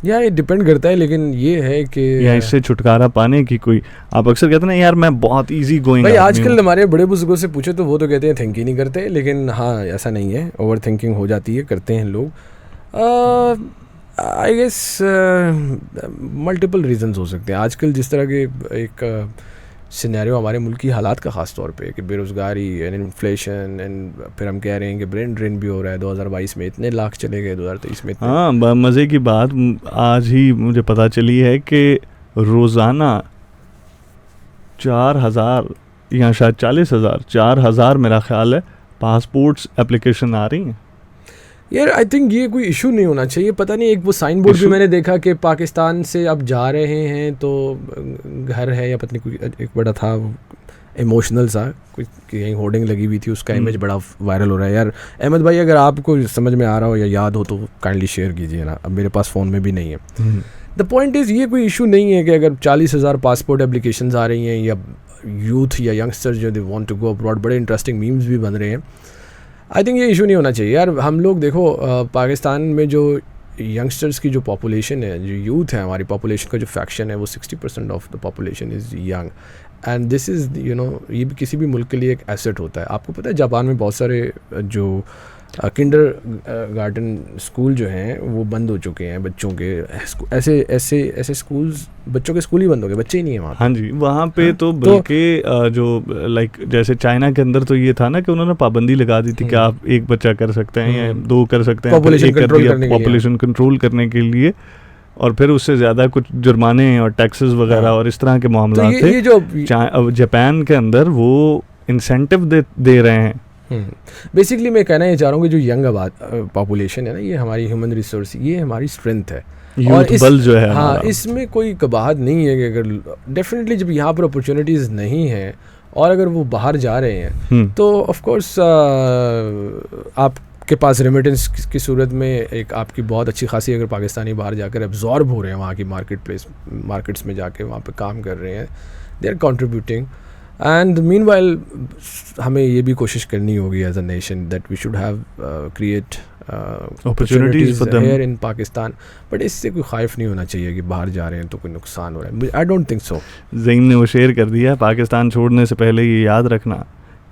या ये डिपेंड करता है, लेकिन ये है कि या इससे छुटकारा पाने की कोई, आप अक्सर कहते हैं यार मैं बहुत इजी गोइंग भाई, आजकल हमारे बड़े बुजुर्गों से पूछे तो वो तो कहते हैं थिंक ही नहीं करते, लेकिन हाँ ऐसा नहीं है, ओवर थिंकिंग हो जाती है, करते हैं लोग। आई गेस मल्टीपल रीजंस हो सकते हैं। आजकल जिस तरह के एक सिनेरियो हमारे मुल्क की हालात का ख़ास तौर पे कि बेरोज़गारी एंड इन्फ्लेशन, एंड फिर हम कह रहे हैं कि ब्रेन ड्रेन भी हो रहा है। 2022 में इतने लाख चले गए, 2023 में इतने। हाँ, मज़े की बात आज ही मुझे पता चली है कि रोज़ाना 4,000 या शायद 40,000, 4,000 मेरा ख्याल है पासपोर्ट्स एप्लीकेशन आ रही हैं यार। आई थिंक ये कोई इशू नहीं होना चाहिए। पता नहीं, एक वो साइन बोर्ड भी मैंने देखा कि पाकिस्तान से अब जा रहे हैं तो घर है या पता नहीं, कोई एक बड़ा था इमोशनल सा, कुछ कहीं होर्डिंग लगी हुई थी, उसका इमेज बड़ा वायरल हो रहा है। यार अहमद भाई, अगर आपको समझ में आ रहा हो या याद हो तो काइंडली शेयर कीजिए ना, अब मेरे पास फ़ोन में भी नहीं है। द पॉइंट इज़, ये कोई इशू नहीं है कि अगर 40,000 पासपोर्ट एप्लीकेशंस आ रही हैं, या यूथ या यंगस्टर्स जो they want to go abroad, बड़े इंटरेस्टिंग मीम्स भी बन रहे हैं। आई थिंक ये इशू नहीं होना चाहिए यार। हम लोग देखो, पाकिस्तान में जो यंगस्टर्स की जो पॉपुलेशन है, जो यूथ है, हमारी पॉपुलेशन का जो फ्रैक्शन है, वो 60% of the population is young, and this is ये भी किसी भी मुल्क के लिए एक एसेट होता है। आपको पता है जापान में बहुत सारे जो किंडर गार्डन स्कूल जो हैं वो बंद हो चुके हैं बच्चों के। ऐसे स्कूल्स, बच्चों के स्कूल ही बंद हो गए, बच्चे ही नहीं है वहाँ। हाँ जी, वहाँ पे हाँ? तो बल्कि जो लाइक जैसे चाइना के अंदर तो ये था ना कि उन्होंने पाबंदी लगा दी थी कि आप एक बच्चा कर सकते हैं या 2 कर सकते हैं, पॉपुलेशन कंट्रोल करने के लिए, और फिर उससे ज़्यादा कुछ जुर्माने और टैक्सेस वगैरह और इस तरह के मामला थे। ये जो जापान के अंदर वो इंसेंटिव दे रहे हैं। बेसिकली मैं कहना ये चाह रहा हूँ कि जो यंग पॉपुलेशन है ना, ये हमारी ह्यूमन रिसोर्स, ये हमारी स्ट्रेंथ है, और बल जो है। हाँ, इसमें कोई कबाहत नहीं है कि अगर डेफिनेटली जब यहाँ पर अपॉर्चुनिटीज़ नहीं हैं और अगर वो बाहर जा रहे हैं तो ऑफ कोर्स आपके पास रेमिटेंस की सूरत में एक आपकी बहुत अच्छी खासी, अगर पाकिस्तानी बाहर जाकर एब्जॉर्ब हो रहे हैं वहाँ की मार्केट्स में जाके वहाँ पे काम कर रहे हैं, they are contributing. And meanwhile हमें ये भी कोशिश करनी होगी as a nation that we should have create opportunities here in Pakistan, but इससे कोई खौफ नहीं होना चाहिए कि बाहर जा रहे हैं तो कोई नुकसान हो रहा है। I don't think so. Zaeem ने वो शेर कर दिया, पाकिस्तान छोड़ने से पहले ये याद रखना,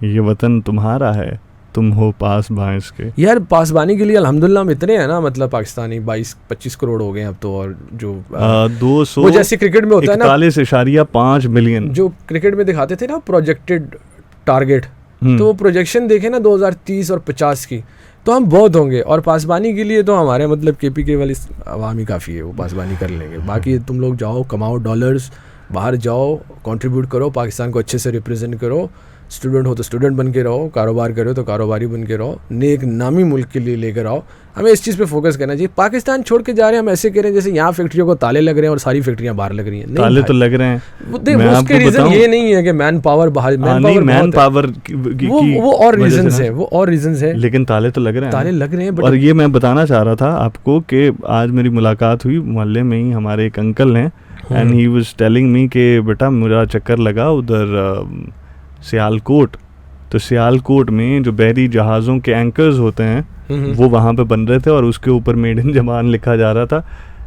ये वतन तुम्हारा है, तुम हो पासबां इसके। यार पासबानी के लिए अल्हम्दुलिल्लाह हम इतने हैं ना, मतलब पाकिस्तानी 22-25 करोड़ हो गए अब तो, और जो 200 वो जैसे क्रिकेट में होता है ना 41.5 मिलियन जो क्रिकेट में दिखाते थे ना प्रोजेक्टेड टारगेट, तो वो प्रोजेक्शन देखे ना 2030 और 50 की, तो हम बहुत होंगे। और पासबानी के लिए तो हमारे मतलब KPK वाली आवाम ही काफ़ी है, वो पासबानी कर लेंगे। बाकी तुम लोग जाओ, कमाओ डॉलर्स, बाहर जाओ, कंट्रीब्यूट करो, पाकिस्तान को अच्छे से रिप्रेजेंट करो, स्टूडेंट हो तो स्टूडेंट बन के रहो, कारोबार करो तो कारोबारी बन के रहो, नेक नामी मुल्क के लिए लेकर आओ। हमें इस चीज़ पे फोकस करना चाहिए। पाकिस्तान छोड़ के जा रहे हैं हम ऐसे कह रहे हैं जैसे यहाँ फैक्ट्रियों को ताले लग रहे हैं और सारी फैक्ट्रियाँ बाहर लग रही हैं। ताले तो लग रहे हैं, उसके रीज़न ये नहीं है कि मैन पावर बाहर, मैन पावर वो और रीजंस है, वो और रीजंस है, लेकिन ताले तो लग रहे हैं, ताले लग रहे हैं। और ये मैं बताना चाह रहा था आपको कि आज मेरी मुलाकात हुई मोहल्ले में ही, हमारे एक अंकल हैं, and he was telling me कि बेटा मेरा चक्कर लगा उधर सियालकोट, तो सियालकोट में जो बहरी जहाज़ों के एंकर्स होते हैं वो वहाँ पे बन रहे थे और उसके ऊपर मेड इन जमान लिखा जा रहा था,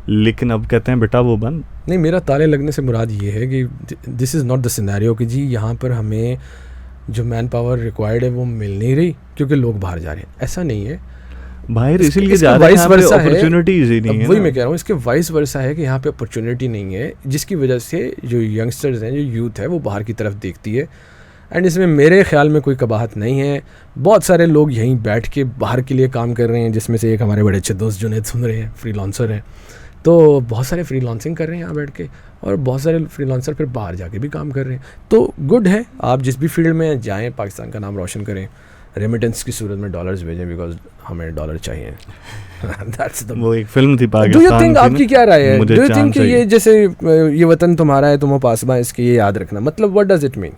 लेकिन अब कहते हैं बेटा वो बंद नहीं। मेरा ताले लगने से मुराद ये है कि this is not the scenario कि जी यहाँ पर हमें जो मैन पावर रिक्वायर्ड है वो मिल नहीं रही क्योंकि लोग बाहर जा रहे हैं, ऐसा नहीं है। बाहर इसीलिए जा रहे हैं, अपॉर्चुनिटीज ही नहीं है। वही मैं कह रहा हूँ, इसके वाइस वर्सा है कि यहाँ पे अपॉर्चुनिटी नहीं है, जिसकी वजह से जो यंगस्टर्स हैं, जो यूथ है, वो बाहर की तरफ देखती है। एंड इसमें मेरे ख्याल में कोई कबाहत नहीं है। बहुत सारे लोग यहीं बैठ के बाहर के लिए काम कर रहे हैं, जिसमें से एक हमारे बड़े अच्छे दोस्त जुनैद सुन रहे हैं, फ्रीलांसर हैं, तो बहुत सारे फ्रीलांसिंग कर रहे हैं यहाँ बैठ के, और बहुत सारे फ्रीलांसर फिर बाहर जाके भी काम कर रहे हैं। तो गुड है, आप जिस भी फील्ड में जाएँ पाकिस्तान का नाम रोशन करें, रेमिटेंस की सूरत में डॉलर्स भेजें, बिकॉज हमें डॉलर चाहिए। That's the वो एक फिल्म थी पाकिस्तान। Do you think, आपकी क्या राय है? Do you think कि ये जैसे ये वतन तुम्हारा है, तुम पासबा, इसकी ये याद रखना, मतलब what does it mean?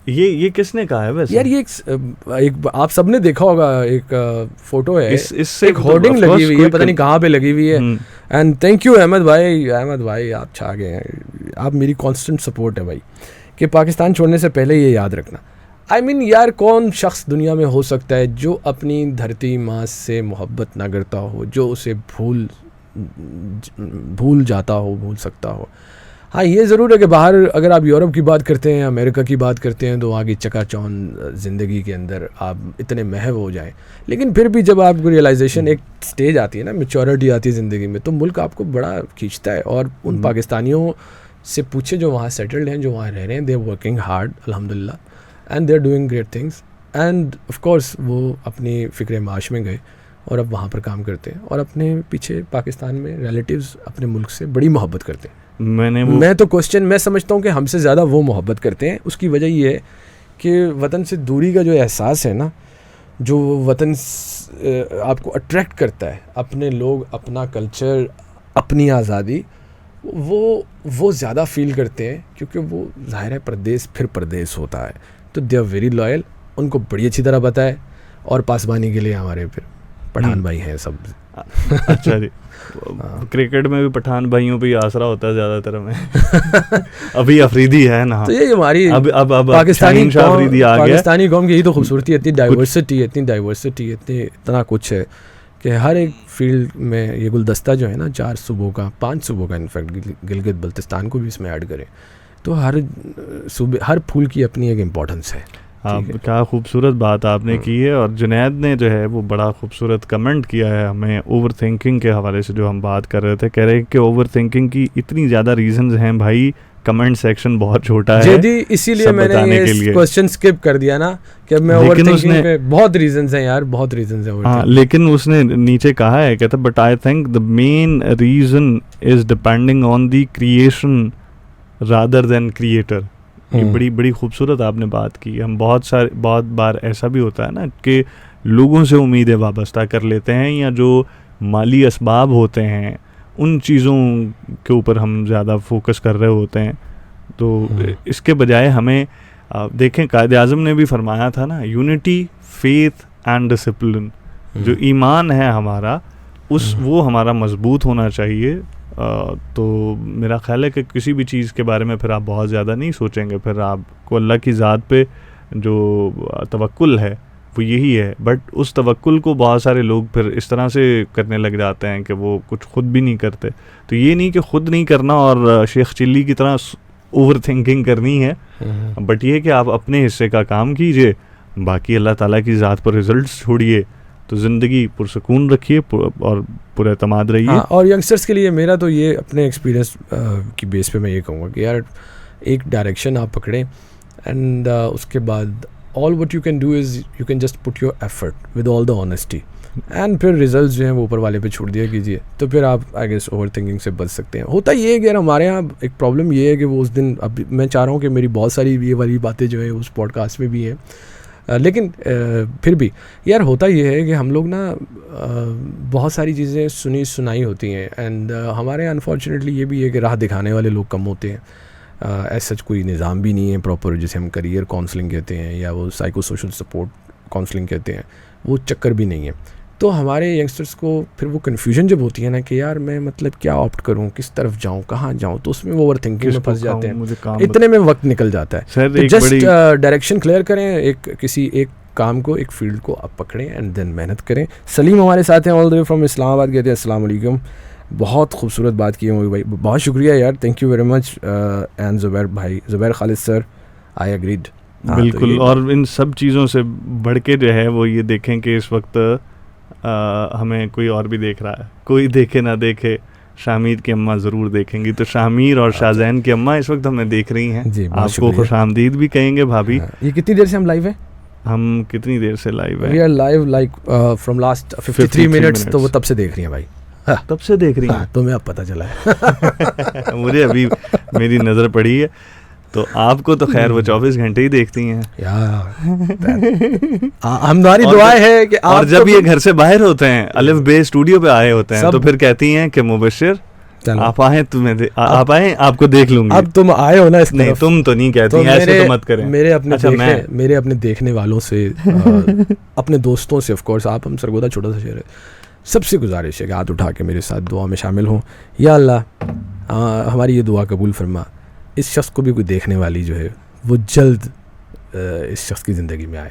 ये किसने कहा है वैसे? यार ये एक आप सबने देखा होगा, एक फोटो है, इससे एक होर्डिंग लगी हुई है, पता नहीं कहाँ पे लगी हुई है। एंड थैंक यू अहमद भाई आप छा गए हैं, आप मेरी कांस्टेंट सपोर्ट है भाई, कि पाकिस्तान छोड़ने से पहले ये याद रखना। I mean, यार कौन शख्स दुनिया में हो सकता है जो अपनी धरती माँ से मोहब्बत ना करता हो, जो उसे भूल जाता हो, भूल सकता हो। हाँ, ये ज़रूर है कि बाहर अगर आप यूरोप की बात करते हैं, अमेरिका की बात करते हैं, तो वहाँ की चकाचौंध ज़िंदगी के अंदर आप इतने महव हो जाएं, लेकिन फिर भी जब आपको रियलाइजेशन, एक स्टेज आती है ना, मैच्योरिटी आती है ज़िंदगी में, तो मुल्क आपको बड़ा खींचता है। और उन पाकिस्तानियों से पूछे जो वहाँ सेटल्ड हैं, जो वहाँ रह रहे हैं, दे आर वर्किंग हार्ड अल्हम्दुलिल्लाह, and they are doing great things, and of course वो अपनी फ़िक्र माश में गए और अब वहाँ पर काम करते हैं, और अपने पीछे पाकिस्तान में रिलेटिव्स अपने मुल्क से बड़ी मोहब्बत करते हैं। मैं समझता हूँ कि हमसे ज़्यादा वो मोहब्बत करते हैं। उसकी वजह ये है कि वतन से दूरी का जो एहसास है ना, जो वतन आपको अट्रैक्ट करता है, अपने लोग, अपना कल्चर, अपनी आज़ादी, वो ज़्यादा फील करते हैं, क्योंकि वो ज़ाहिर है परदेस फिर परदेस होता है, तो दे आर वेरी लॉयल, उनको बड़ी अच्छी तरह पता है। और पासबानी के लिए हमारे फिर पठान भाई हैं सब। अच्छा जी, क्रिकेट में भी पठान भाइयों पे आसरा होता है ज़्यादातर में। अभी अफरीदी है ना, तो ये हमारी अब पाकिस्तानी कौम की यही तो खूबसूरती है, इतनी डाइवर्सिटी, इतना कुछ है कि हर एक फील्ड में ये गुलदस्ता जो है ना, 5 सूबों का इनफैक्ट गिलगित बल्तिस्तान को भी इसमें ऐड करें, तो हर सूबे, हर फूल की अपनी एक इम्पोर्टेंस है। क्या खूबसूरत बात आपने की है। और जुनैद ने जो है वो बड़ा खूबसूरत कमेंट किया है हमें ओवर थिंकिंग के हवाले से, जो हम बात कर रहे थे, कह रहे हैं कि ओवर थिंकिंग की इतनी ज़्यादा रीजंस हैं भाई, कमेंट सेक्शन बहुत छोटा है, इसीलिए मैंने ये क्वेश्चन स्किप कर दिया ना, कि अब मैं ओवर थिंकिंग पे बहुत रीजंस हैं यार, बहुत रीजंस हैं। हाँ, लेकिन उसने नीचे कहा है, कहता but I think the main reason is depending on the creation rather than creator. ये बड़ी खूबसूरत आपने बात की। हम बहुत बार ऐसा भी होता है ना कि लोगों से उम्मीदें वाबस्ता कर लेते हैं, या जो माली असबाब होते हैं उन चीज़ों के ऊपर हम ज़्यादा फोकस कर रहे होते हैं। तो इसके बजाय हमें देखें, कायद-ए-आज़म ने भी फरमाया था ना, यूनिटी, फेथ एंड डिसिप्लिन, जो ईमान है हमारा, वो हमारा मजबूत होना चाहिए। तो मेरा ख्याल है कि किसी भी चीज़ के बारे में फिर आप बहुत ज़्यादा नहीं सोचेंगे, फिर आपको अल्लाह की ज़ात पे जो तवक्कुल है वो यही है। बट उस तवक्कुल को बहुत सारे लोग फिर इस तरह से करने लग जाते हैं कि वो कुछ खुद भी नहीं करते। तो ये नहीं कि खुद नहीं करना और शेख चिल्ली की तरह ओवर थिंकिंग करनी है, बट ये कि आप अपने हिस्से का काम कीजिए, बाकी अल्लाह ताला की ज़ात पर रिजल्ट्स छोड़िए, तो ज़िंदगी पुरसकून रखिए और पुरएतमाद रहिए। हाँ, और यंगस्टर्स के लिए मेरा तो ये अपने एक्सपीरियंस की बेस पे मैं ये कहूँगा कि यार एक डायरेक्शन आप पकड़ें, एंड उसके बाद all what you can do is you can just put your effort with all the honesty, and फिर रिजल्ट्स जो हैं वो ऊपर वाले पे छोड़ दिया कीजिए, तो फिर आप आई गेस ओवर थिंकिंग से बच सकते हैं। होता ये है कि यार हमारे यहाँ एक प्रॉब्लम ये है कि वो उस दिन, अब मैं चाह रहा हूँ कि मेरी बहुत सारी ये वाली बातें जो है उस पॉडकास्ट में भी हैं, लेकिन फिर भी यार होता ये है कि हम लोग ना बहुत सारी चीज़ें सुनी सुनाई होती हैं, एंड हमारे यहाँ अनफॉर्चुनेटली ये भी है कि राह दिखाने वाले लोग कम होते हैं। ऐसा सच कोई निज़ाम भी नहीं है प्रॉपर, जिसे हम करियर काउंसलिंग कहते हैं या वो साइको सोशल सपोर्ट काउंसलिंग कहते हैं, वो चक्कर भी नहीं है। तो हमारे यंगस्टर्स को फिर वो कन्फ्यूजन जब होती है ना कि यार मैं मतलब क्या ऑप्ट करूं, किस तरफ जाऊं, कहाँ जाऊं, तो उसमें वो ओवर थिंकिंग में फंस जाते हैं, इतने में वक्त निकल जाता है। तो जस्ट डायरेक्शन क्लियर करें, किसी एक काम को, एक फील्ड को आप पकड़ें एंड देन मेहनत करें। सलीम हमारे साथ हैं all the way from Islamabad, कहते हैं अस्सलाम वालेकुम। बहुत खूबसूरत बात की है भाई, बहुत शुक्रिया यार, thank you very much. And Zubair भाई, Zubair Khalid sir, I agreed. बिल्कुल, और इन सब चीज़ों से बढ़ के जो है वो ये देखें कि इस वक्त हमें कोई और भी देख रहा है, कोई देखे ना देखे, शामीर की अम्मा ज़रूर देखेंगी। तो शामीर और शाहजैन की अम्मा इस वक्त हमें देख रही हैं, आपको खुशामदीद भी कहेंगे भाभी। ये कितनी देर से हम लाइव हैं? हम कितनी देर से लाइव हैं? We are live like from last 53 minutes. तो वो तब से देख रही हैं भाई? हाँ, तब से देख रही हैं? तुम्हें अब पता चला है। मुझे अभी मेरी नज़र पड़ी है, तो आपको तो खैर वो 24 घंटे ही देखती हैं यार। हमारी दुआ है कि और जब ये घर से बाहर होते हैं, अलिफ बे स्टूडियो पे आए होते हैं, तो फिर कहती हैं कि मुबशिर आप आए, तुम्हें आप आए, आपको देख लूंगी। अब तुम आए हो ना इस नहीं, तुम तो नहीं कहती, ऐसे तो मत करें। मेरे अपने देखने वालों से, अपने दोस्तों से, ऑफ कोर्स आप, हम सरगोदा छोटा सा शहर है, सबसे गुजारिश है कि हाथ उठा के मेरे साथ दुआ में शामिल हों। या अल्लाह हमारी ये दुआ कबूल फरमा, इस शख्स को भी कोई देखने वाली जो है वो जल्द इस शख्स की ज़िंदगी में आए,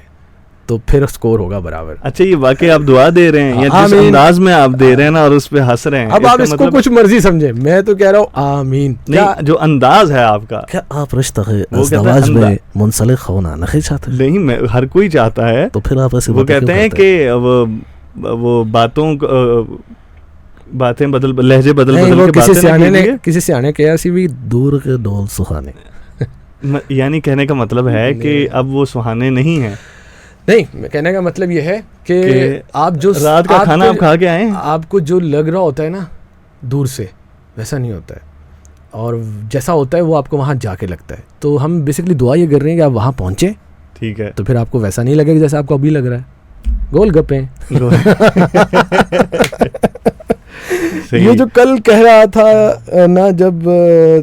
तो फिर स्कोर होगा बराबर। अच्छा, ये वाकई आप दुआ दे रहे हैं या जिस अंदाज में आप दे रहे हैं ना, और उस पे हंस रहे हैं, अब आप इसको कुछ मर्जी समझे, मैं तो कह रहा हूँ आमीन। नहीं, जो अंदाज है आपका, क्या आप रिश्ता अज़दवाज में मुंसलिक होना नहीं चाहते? नहीं, मैं हर कोई चाहता है, तो फिर आप ऐसे वो कहते हैं कि वो बातें बदल, लहजे बदल के किसी सियाने कहा सी भी दूर के डोल सुहाने, यानी कहने का मतलब है कि अब वो सुहाने नहीं है। नहीं, कहने का मतलब ये है कि आप जो रात का खाना आप खा के आए, आपको जो लग रहा होता है ना दूर से, वैसा नहीं होता है, और जैसा होता है वो आपको वहाँ जाके लगता है। तो हम बेसिकली दुआ ये कर रहे हैं कि आप वहाँ पहुँचे, ठीक है, तो फिर आपको वैसा नहीं लगेगा जैसा आपको अभी लग रहा है। गोलगप्पे ये जो कल कह रहा था ना, जब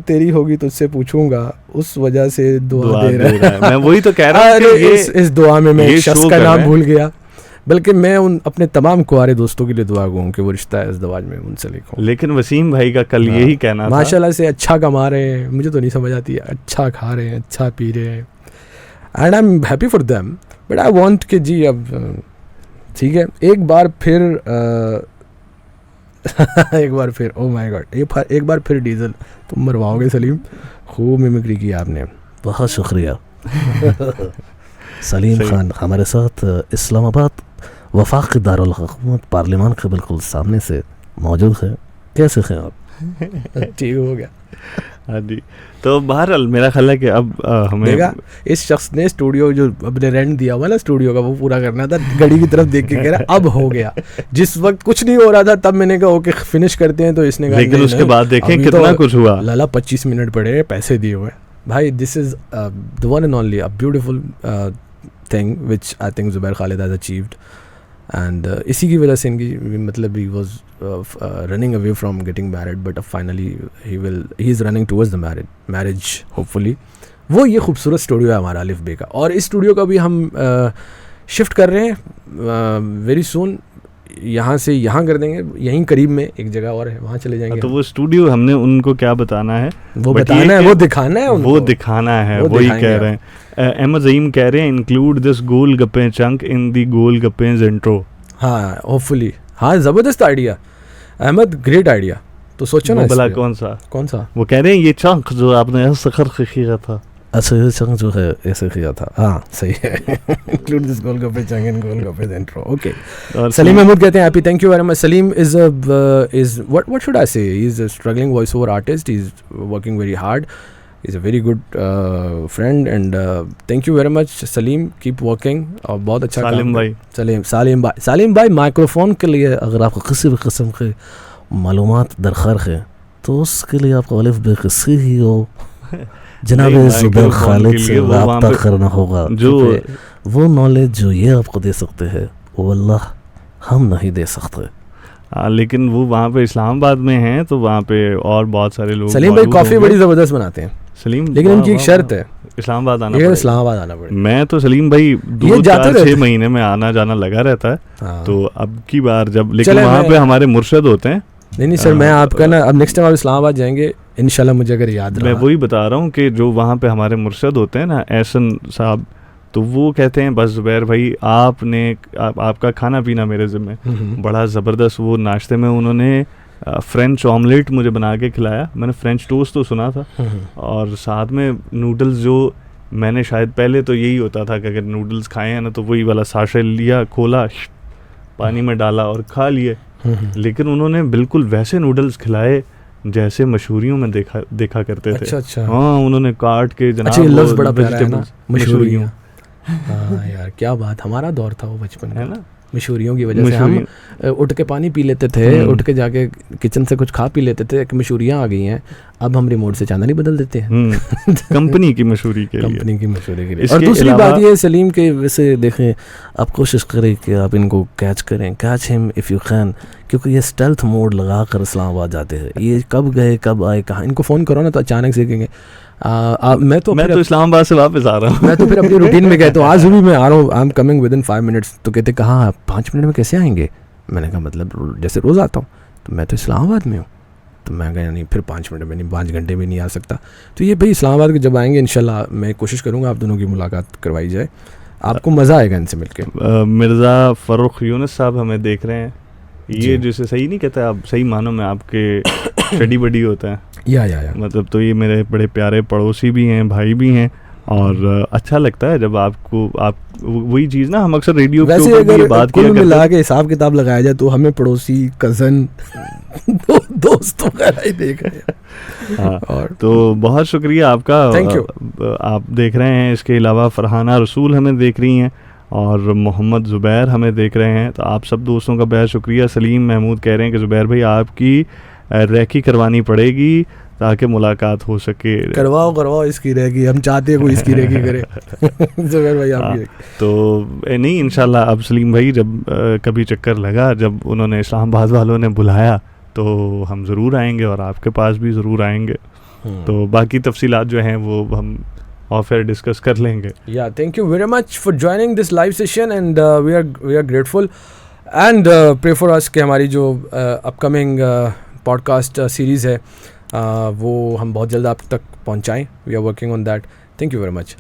तेरी होगी तुझसे पूछूंगा, उस वजह से दुआ दे रहा है। मैं वही तो कह रहा हूँ कि इस दुआ में मैं एक शख्स का नाम भूल गया, बल्कि मैं उन अपने तमाम कुंवारे दोस्तों के लिए दुआ गूँ कि वो रिश्ता इज़्दवाज में मुंसलिक हो। लेकिन वसीम भाई का कल यही कहना था, माशाल्लाह से अच्छा कमा रहे हैं, मुझे तो नहीं समझ आती है, अच्छा खा रहे हैं, अच्छा पी रहे हैं, and I am happy for them, but I want कि जी अब ठीक है, एक बार फिर ओ माय गॉड, एक बार फिर डीजल तुम मरवाओगे सलीम, खूब मिमिक्री की आपने, बहुत शुक्रिया। सलीम खान हमारे साथ इस्लामाबाद वफाक दारुल हुकूमत पार्लियामान के बिल्कुल सामने से मौजूद है। कैसे हैं आप? ठीक हो गया। हाँ जी, तो बहरहाल मेरा ख्याल है कि अब हमें देखा, इस शख्स ने स्टूडियो जो अपने रेंट दिया हुआ ना स्टूडियो का, वो पूरा करना था, घड़ी की तरफ देख के कह रहा अब हो गया। जिस वक्त कुछ नहीं हो रहा था तब मैंने कहा ओके फिनिश करते हैं, तो इसने कहा लेकिन उसके बाद देखें कितना कुछ हुआ। लाला 25 मिनट पड़े, पैसे दिए हुए भाई। This is the one and only a beautiful thing which I think Zubair Khalid has achieved, and इसी की वजह से इनकी मतलब he was running away from getting married, but अब finally he is running towards the marriage hopefully. वो ये खूबसूरत स्टूडियो है हमारा अलिफ बे का, और इस स्टूडियो का भी हम शिफ्ट कर रहे हैं वेरी सून, यहाँ से यहाँ कर देंगे, यहीं करीब में एक जगह और है, वहाँ चले जाएंगे। तो वो स्टूडियो हमने उनको क्या बताना है, वो बताना है, वो दिखाना है, वो दिखाना है, वही कह रहे हैं। अहमद ज़ईम कह रहे हैं include this golgappe chunk in the golgappes intro. हाँ होपफुली, हाँ ज़बरदस्त आइडिया अहमद, ग्रेट आइडिया। तो सोचो ना भला कौन सा वो कह रहे हैं ये चंक जो आपने ऐसे करके किया था, अच्छा ये चंक जो है ऐसे किया था, हाँ सही है। Include this golgappe chunk in golgappe intro. Okay, Salim Mahmood कहते हैं happy, thank you very much. Salim is what should I say, he is a struggling voice over artist, he is working very hard, is a very good friend and thank you very much Salim, keep working. और बहुत अच्छा सालिम भाई, सालिम भाई microphone के लिए अगर आपको किसी भी किस्म की मालूमात दरकार है तो उसके लिए आपको अलिफ बेकसी ही हो जनाब ज़ुबैर खालिद से रब्ता करना होगा, जो वो नॉलेज जो ये आपको दे सकते हैं वो अल्लाह हम नहीं दे सकते। लेकिन वो वहाँ पे इस्लामाबाद में हैं तो वहाँ पे और बहुत सारे लोग। सलीम भाई कॉफ़ी बड़ी ज़बरदस्त बनाते हैं सलीम, लेकिन उनकी एक शर्त है, इस्लामाबाद आना पड़ेगा। इस्लामाबाद आना पड़ेगा। मैं तो सलीम भाई 2-4-6 महीने में आना जाना लगा रहता है। हाँ। तो अब की बार जब, लेकिन वहाँ पे हमारे मुर्शद होते हैं। नहीं सर, मैं आपका ना अब नेक्स्ट टाइम आप इस्लामाबाद जाएंगे इंशाल्लाह, मुझे अगर याद रहा। मैं वही बता रहा हूँ कि जो वहाँ पे हमारे मुर्शद होते हैं ना, एहसन साहब, तो वो कहते हैं बस ज़ुबैर भाई आपका खाना पीना मेरे ज़िम्मे। बड़ा ज़बरदस्त वो नाश्ते में उन्होंने फ्रेंच ऑमलेट मुझे बना के खिलाया। मैंने फ्रेंच टोस्ट तो सुना था, और साथ में नूडल्स, जो मैंने शायद पहले तो यही होता था कि अगर नूडल्स खाए हैं ना तो वही वाला साशे लिया, खोला, पानी में डाला और खा लिए। लेकिन उन्होंने बिल्कुल वैसे नूडल्स खिलाए जैसे मशहूरियों में देखा करते थे। अच्छा। हाँ, उन्होंने काट के जनाब, अच्छा, लफ्ज़ बड़ा प्यारा है ना, मशहूरियों। हाँ यार क्या बात, हमारा दौर था वो बचपन है ना, मशहूरियों की वजह से हम उठ के पानी पी लेते थे, उठ के जाके किचन से कुछ खा पी लेते थे। मशहूरियाँ आ गई हैं, अब हम रिमोट से चैनल ही बदल देते हैं कंपनी की मशहूरी के लिए, कंपनी की मशहूरी के लिए। और दूसरी बात ये सलीम के वैसे देखें, आप कोशिश करें कि आप इनको कैच करें, catch him if you can, क्योंकि ये स्टेल्थ मोड लगा कर इस्लामाबाद जाते हैं। ये कब गए कब आए कहाँ, इनको फ़ोन करो ना तो अचानक से कहेंगे मैं तो इस्लामाबाद से वापस आ रहा हूँ। मैं तो फिर अपनी रूटीन में कहता हूँ आज भी मैं आ रहा हूँ, I am coming with in 5 minutes. तो कहते कहाँ 5 मिनट में कैसे आएंगे? मैंने कहा मतलब जैसे रोज़ आता हूँ, तो मैं तो इस्लामाबाद में हूँ। तो मैं कहा नहीं, फिर 5 मिनट में नहीं, 5 घंटे में नहीं आ सकता। तो ये भाई इस्लामाबाद के जब आएंगे इंशाल्लाह मैं कोशिश करूँगा आप दोनों की मुलाकात करवाई जाए, आपको मज़ा आएगा इनसे मिलकर। मिर्ज़ा फ़र्रुख यूनुस साहब हमें देख रहे हैं, ये जैसे सही नहीं कहता, आप सही मानो में आपके स्टडी बडी होता है या मतलब, तो ये मेरे बड़े प्यारे पड़ोसी भी हैं, भाई भी हैं, और अच्छा लगता है जब आपको आप वही चीज़ ना, हम अक्सर रेडियो पे ऊपर ये बात किया करते हैं, मिला के हिसाब किताब लगाया जाए तो हमें पड़ोसी, कज़न, दोस्त वगैरह ही देख रहे हैं। हाँ, और तो बहुत शुक्रिया आपका, थैंक यू। आप देख रहे हैं। इसके अलावा फरहाना रसूल हमें देख रही हैं और मोहम्मद ज़ुबैर हमें देख रहे हैं। तो आप सब दोस्तों का बेहद शुक्रिया। सलीम महमूद कह रहे हैं कि ज़ुबैर भाई आपकी रैकी करवानी पड़ेगी ताकि मुलाकात हो सके। करवाओ इसकी रैकी, हम चाहते हैं कोई इसकी रैकी करे। ज़ुबैर भाई आपकी तो नहीं, इंशाल्लाह अब सलीम भाई जब कभी चक्कर लगा, जब उन्होंने इस्लामाबाद वालों ने बुलाया तो हम ज़रूर आएंगे और आपके पास भी ज़रूर आएंगे। तो बाकी तफसीलात जो हैं वो हम और फिर डिस्कस कर लेंगे। या thank you very much for joining this live session and we are grateful and pray for us कि हमारी जो अपकमिंग पॉडकास्ट सीरीज़ है वो हम बहुत जल्द आप तक पहुंचाएं। We are working on that. Thank you very much.